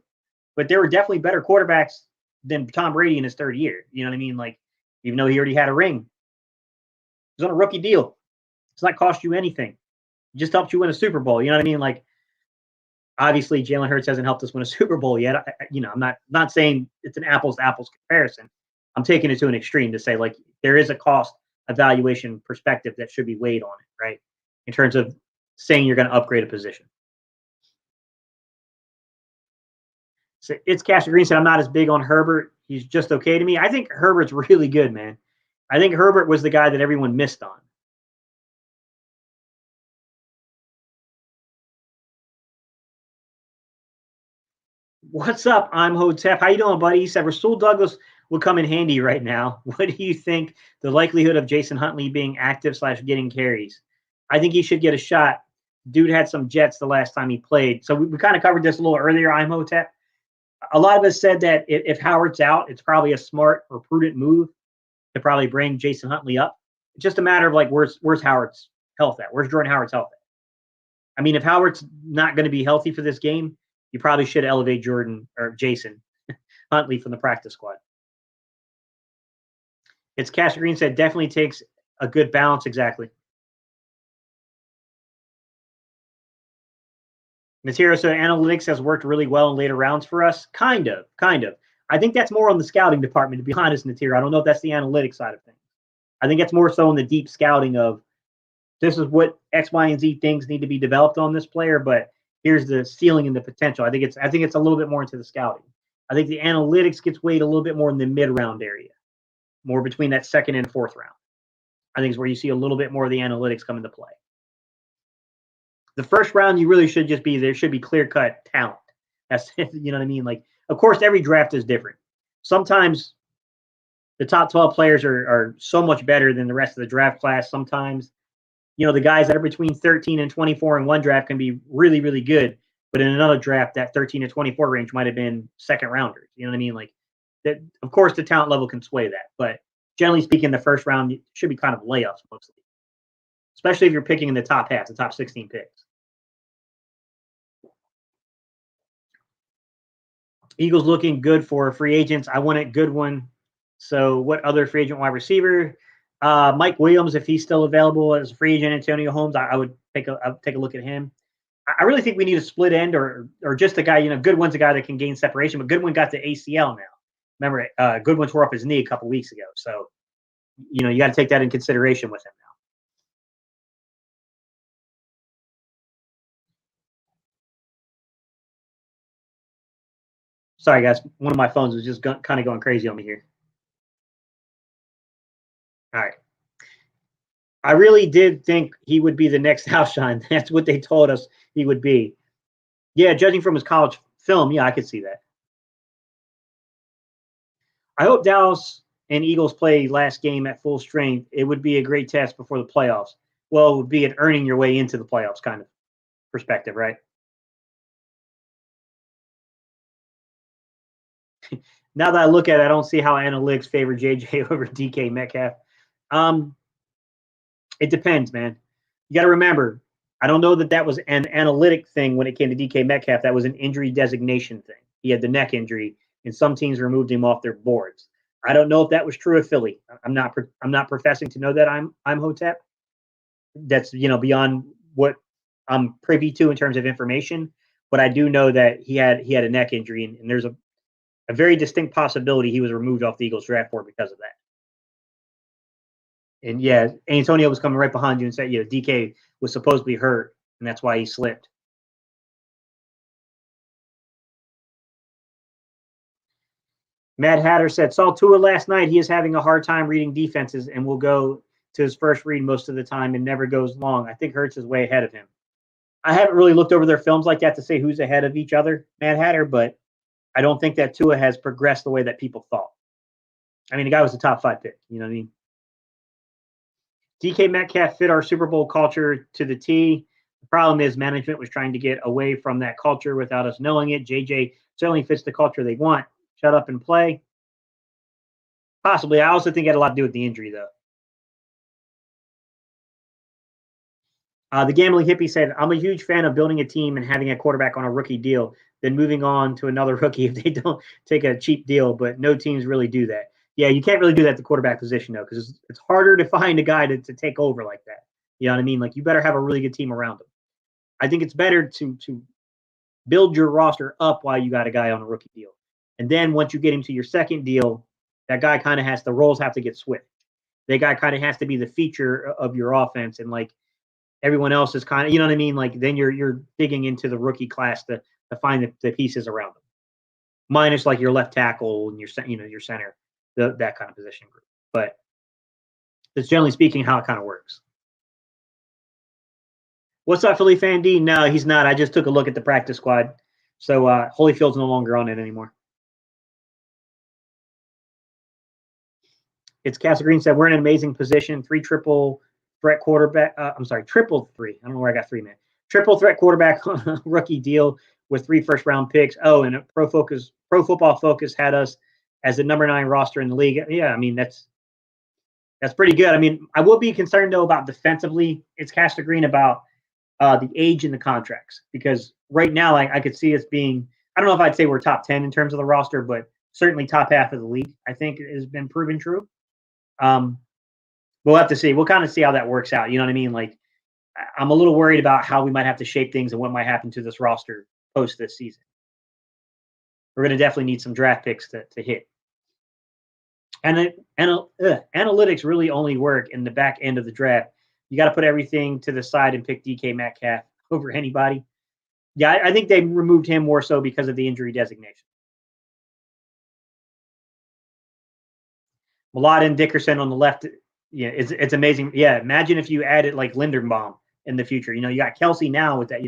but there were definitely better quarterbacks than Tom Brady in his third year. You know what I mean? Like, even though he already had a ring, he was on a rookie deal. It's not cost you anything. It just helped you win a Super Bowl. You know what I mean? Like, obviously, Jalen Hurts hasn't helped us win a Super Bowl yet. I'm not saying it's an apples to apples comparison. I'm taking it to an extreme to say, like, there is a cost evaluation perspective that should be weighed on it, right? In terms of saying you're going to upgrade a position. So it's Cash Green said, I'm not as big on Herbert. He's just okay to me. I think Herbert's really good, man. I think Herbert was the guy that everyone missed on. What's up? I'm Hotep. How you doing, buddy? He said Rasul Douglas would come in handy right now. What do you think the likelihood of Jason Huntley being active / getting carries? I think he should get a shot. Dude had some jets the last time he played. So we kind of covered this a little earlier, I'm Hotep. A lot of us said that if Howard's out, it's probably a smart or prudent move to probably bring Jason Huntley up. It's just a matter of like where's Howard's health at? Where's Jordan Howard's health at? I mean, if Howard's not going to be healthy for this game, you probably should elevate Jordan or Jason Huntley from the practice squad. It's Cash Green said definitely takes a good balance. Exactly. Material said analytics has worked really well in later rounds for us. Kind of. I think that's more on the scouting department, to be honest, Material. I don't know if that's the analytics side of things. I think it's more so in the deep scouting of this is what X, Y, and Z things need to be developed on this player, but here's the ceiling and the potential. I think it's a little bit more into the scouting. I think the analytics gets weighed a little bit more in the mid-round area, more between that second and fourth round. I think is where you see a little bit more of the analytics come into play. The first round, you really should just be there should be clear-cut talent. That's you know what I mean. Like, of course, every draft is different. Sometimes the top 12 players are so much better than the rest of the draft class. Sometimes, you know, the guys that are between 13 and 24 in one draft can be really, really good. But in another draft, that 13 to 24 range might have been second rounders. You know what I mean? Like that, of course, the talent level can sway that. But generally speaking, the first round should be kind of layups mostly, especially if you're picking in the top half, the top 16 picks. Eagles looking good for free agents. I want a good one. So what other free agent wide receiver? Mike Williams, if he's still available as a free agent. Antonio Holmes, I would take a look at him. I really think we need a split end or just a guy. You know, Goodwin's a guy that can gain separation, but Goodwin got the ACL now. Remember, Goodwin tore up his knee a couple weeks ago, so you know you got to take that in consideration with him now. Sorry, guys, one of my phones was just kind of going crazy on me here. All right. I really did think he would be the next Alshon. That's what they told us he would be. Yeah, judging from his college film, yeah, I could see that. I hope Dallas and Eagles play last game at full strength. It would be a great test before the playoffs. Well, it would be an earning your way into the playoffs kind of perspective, right? Now that I look at it, I don't see how analytics favor JJ over DK Metcalf. It depends, man. You got to remember, I don't know that was an analytic thing when it came to DK Metcalf. That was an injury designation thing. He had the neck injury, and some teams removed him off their boards. I don't know if that was true of Philly. I'm not professing to know that I'm Hotep. That's beyond what I'm privy to in terms of information. But I do know that he had a neck injury, and there's a very distinct possibility he was removed off the Eagles draft board because of that. And yeah, Antonio was coming right behind you and said, DK was supposed to be hurt, and that's why he slipped. Mad Hatter said, saw Tua last night. He is having a hard time reading defenses and will go to his first read most of the time and never goes long. I think Hurts is way ahead of him. I haven't really looked over their films like that to say who's ahead of each other, Mad Hatter, but I don't think that Tua has progressed the way that people thought. I mean, the guy was a top 5 pick. You know what I mean? DK Metcalf fit our Super Bowl culture to the T. The problem is management was trying to get away from that culture without us knowing it. JJ certainly fits the culture they want. Shut up and play. Possibly. I also think it had a lot to do with the injury, though. The Gambling Hippie said, I'm a huge fan of building a team and having a quarterback on a rookie deal, then moving on to another rookie if they don't take a cheap deal, but no teams really do that. Yeah, you can't really do that at the quarterback position, though, because it's harder to find a guy to take over like that. You know what I mean? Like, you better have a really good team around him. I think it's better to build your roster up while you got a guy on a rookie deal. And then once you get him to your second deal, that guy kind of the roles have to get switched. That guy kind of has to be the feature of your offense, and like everyone else is kind of, you know what I mean? Like then you're digging into the rookie class to find the pieces around them. minus like your left tackle and your center, that kind of position group. But that's generally speaking how it kind of works. What's up, Philly Fan D? No, he's not. I just took a look at the practice squad. So Holyfield's no longer on it anymore. It's Castle Green said, we're in an amazing position. Triple threat quarterback. Triple three. I don't know where I got 3, man. Triple threat quarterback rookie deal with 3 first-round picks. Oh, and Pro Football Focus had us as the number 9 roster in the league. Yeah, I mean, that's pretty good. I mean, I will be concerned, though, about defensively. It's Castle Green about the age and the contracts. Because right now, I could see us being, I don't know if I'd say we're top 10 in terms of the roster, but certainly top half of the league, I think, has been proven true. We'll have to see. We'll kind of see how that works out. You know what I mean? Like, I'm a little worried about how we might have to shape things and what might happen to this roster post this season. We're going to definitely need some draft picks to hit. And analytics really only work in the back end of the draft. You got to put everything to the side and pick DK Metcalf over anybody. Yeah, I think they removed him more so because of the injury designation. Mulata and Dickerson on the left. Yeah, it's amazing. Yeah, imagine if you added like Linderbaum in the future. You got Kelsey now with that,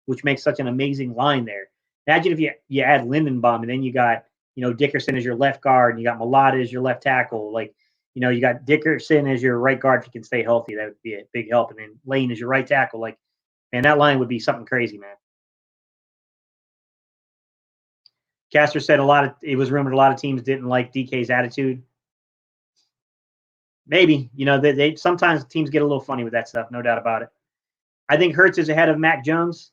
which makes such an amazing line there. Imagine if you add Linderbaum and then you got, Dickerson as your left guard and you got Mulata as your left tackle. Like, you got Dickerson as your right guard if you can stay healthy. That would be a big help. And then Lane as your right tackle. Like, man, that line would be something crazy, man. Caster said it was rumored a lot of teams didn't like DK's attitude. Maybe, they sometimes teams get a little funny with that stuff, no doubt about it. I think Hurts is ahead of Mac Jones.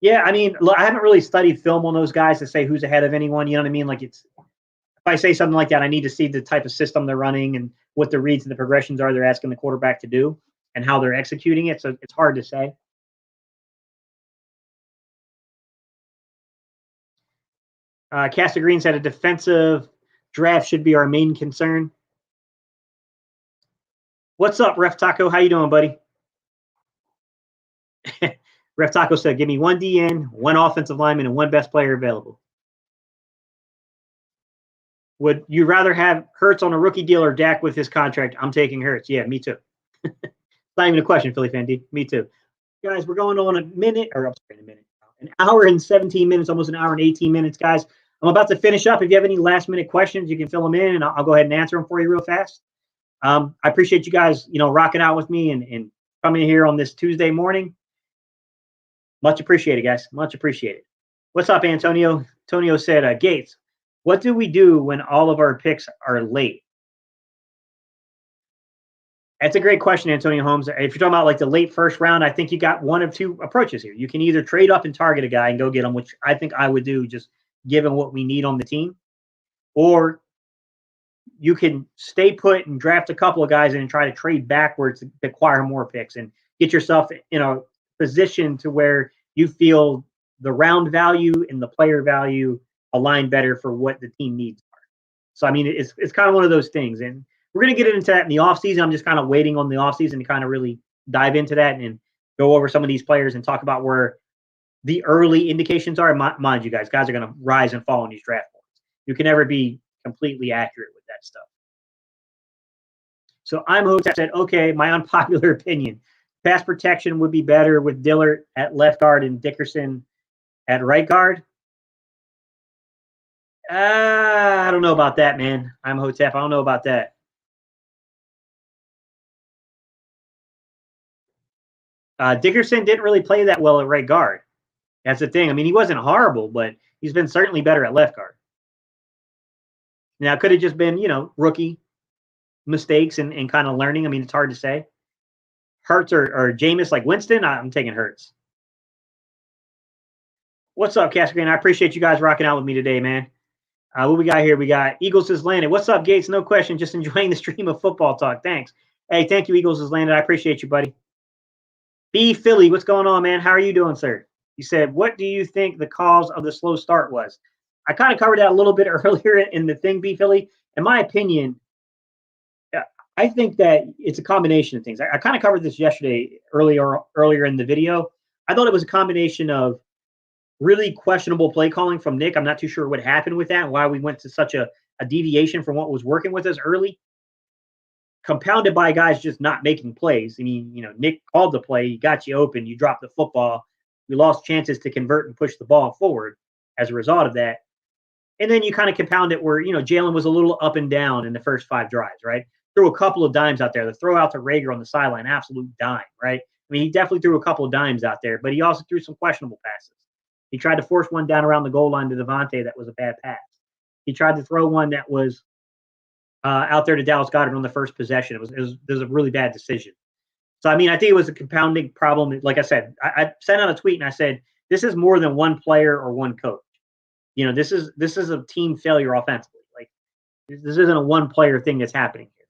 Yeah, I mean, I haven't really studied film on those guys to say who's ahead of anyone. You know what I mean? Like, if I say something like that, I need to see the type of system they're running and what the reads and the progressions are they're asking the quarterback to do and how they're executing it. So it's hard to say. Castor Green said a defensive draft should be our main concern. What's up, Ref Taco? How you doing, buddy? Ref Taco said, give me 1 DN, 1 offensive lineman, and 1 best player available. Would you rather have Hurts on a rookie deal or Dak with his contract? I'm taking Hurts. Yeah, me too. It's not even a question, Philly fan D. Me too. Guys, we're going on an hour and 17 minutes, almost an hour and 18 minutes, guys. I'm about to finish up. If you have any last-minute questions, you can fill them in, and I'll go ahead and answer them for you real fast. I appreciate you guys, rocking out with me and coming here on this Tuesday morning. Much appreciated, guys. Much appreciated. What's up, Antonio? Antonio said, Gates, what do we do when all of our picks are late? That's a great question, Antonio Holmes. If you're talking about like the late first round, I think you got one of 2 approaches here. You can either trade up and target a guy and go get him, which I think I would do just given what we need on the team, or you can stay put and draft a couple of guys and try to trade backwards to acquire more picks and get yourself in a position to where you feel the round value and the player value align better for what the team needs are. So, I mean, it's kind of one of those things. And we're going to get into that in the offseason. I'm just kind of waiting on the offseason to kind of really dive into that and go over some of these players and talk about where the early indications are. Mind you, guys are going to rise and fall in these draft boards. You can never be completely accurate with that stuff. So I'm Hotep said, okay, my unpopular opinion. Pass protection would be better with Dillard at left guard and Dickerson at right guard. I don't know about that, man. I'm Hotep. I don't know about that. Dickerson didn't really play that well at right guard. That's the thing. I mean, he wasn't horrible, but he's been certainly better at left guard. Now, it could have just been, rookie mistakes and kind of learning. I mean, it's hard to say. Hurts or Jameis like Winston, I'm taking Hurts. What's up, Casper? I appreciate you guys rocking out with me today, man. What we got here? We got Eagles has landed. What's up, Gates? No question. Just enjoying the stream of football talk. Thanks. Hey, thank you, Eagles has landed. I appreciate you, buddy. B. Philly, what's going on, man? How are you doing, sir? He said, what do you think the cause of the slow start was? I kind of covered that a little bit earlier in the thing, B. Philly. In my opinion, I think that it's a combination of things. I kind of covered this yesterday, earlier in the video. I thought it was a combination of really questionable play calling from Nick. I'm not too sure what happened with that, why we went to such a deviation from what was working with us early. Compounded by guys just not making plays. I mean, Nick called the play, he got you open, you dropped the football. We lost chances to convert and push the ball forward as a result of that. And then you kind of compound it where, Jalen was a little up and down in the first 5 drives, right? Threw a couple of dimes out there. The throw out to Rager on the sideline, absolute dime, right? I mean, he definitely threw a couple of dimes out there, but he also threw some questionable passes. He tried to force one down around the goal line to Devontae that was a bad pass. He tried to throw one that was out there to Dallas Goedert on the first possession. It was a really bad decision. So, I mean, I think it was a compounding problem. Like I said, I sent out a tweet and I said, this is more than one player or one coach. This is a team failure offensively. Like, this isn't a one player thing that's happening here.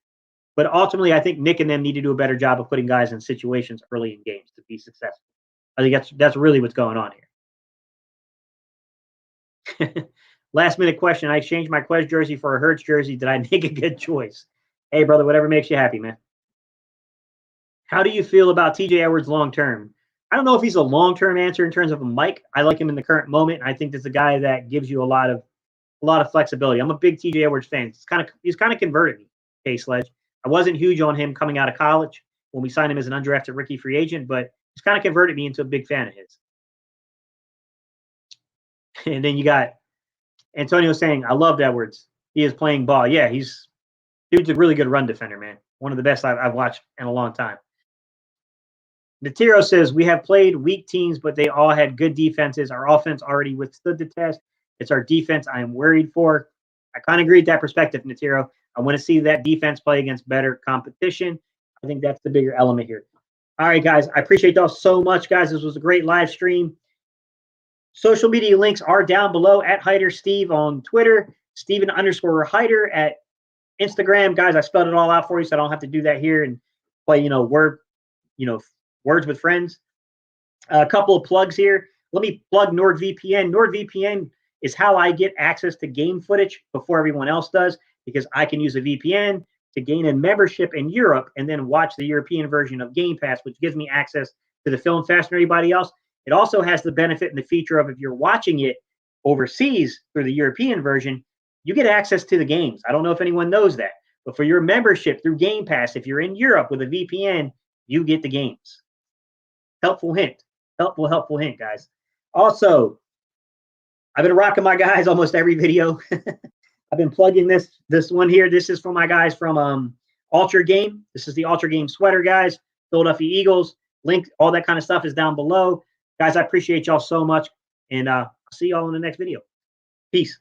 But ultimately, I think Nick and them need to do a better job of putting guys in situations early in games to be successful. I think that's really what's going on here. Last minute question. I exchanged my Quest jersey for a Hurts jersey. Did I make a good choice? Hey, brother, whatever makes you happy, man. How do you feel about TJ Edwards long term? I don't know if he's a long term answer in terms of a Mike. I like him in the current moment. I think that's a guy that gives you a lot of flexibility. I'm a big TJ Edwards fan. He's kind of converted me, K-Sledge. I wasn't huge on him coming out of college when we signed him as an undrafted rookie free agent, but he's kind of converted me into a big fan of his. And then you got Antonio saying, I loved Edwards. He is playing ball. Yeah, dude's a really good run defender, man. One of the best I've watched in a long time. Natiro says, we have played weak teams, but they all had good defenses. Our offense already withstood the test. It's our defense I am worried for. I kind of agree with that perspective, Natiro. I want to see that defense play against better competition. I think that's the bigger element here. All right, guys. I appreciate y'all so much, guys. This was a great live stream. Social media links are down below at Heider Steve on Twitter, Steven_Heider at Instagram. Guys, I spelled it all out for you, so I don't have to do that here and play, words with friends. A couple of plugs here. Let me plug NordVPN. NordVPN is how I get access to game footage before everyone else does, because I can use a VPN to gain a membership in Europe and then watch the European version of Game Pass, which gives me access to the film faster than everybody else. It also has the benefit and the feature of, if you're watching it overseas through the European version, you get access to the games. I don't know if anyone knows that, but for your membership through Game Pass, if you're in Europe with a VPN, you get the games. Helpful hint. Helpful hint, guys. Also, I've been rocking my guys almost every video. I've been plugging this one here. This is for my guys from Ultra Game. This is the Ultra Game sweater, guys. Philadelphia Eagles. Link, all that kind of stuff is down below. Guys, I appreciate y'all so much, and I'll see y'all in the next video. Peace.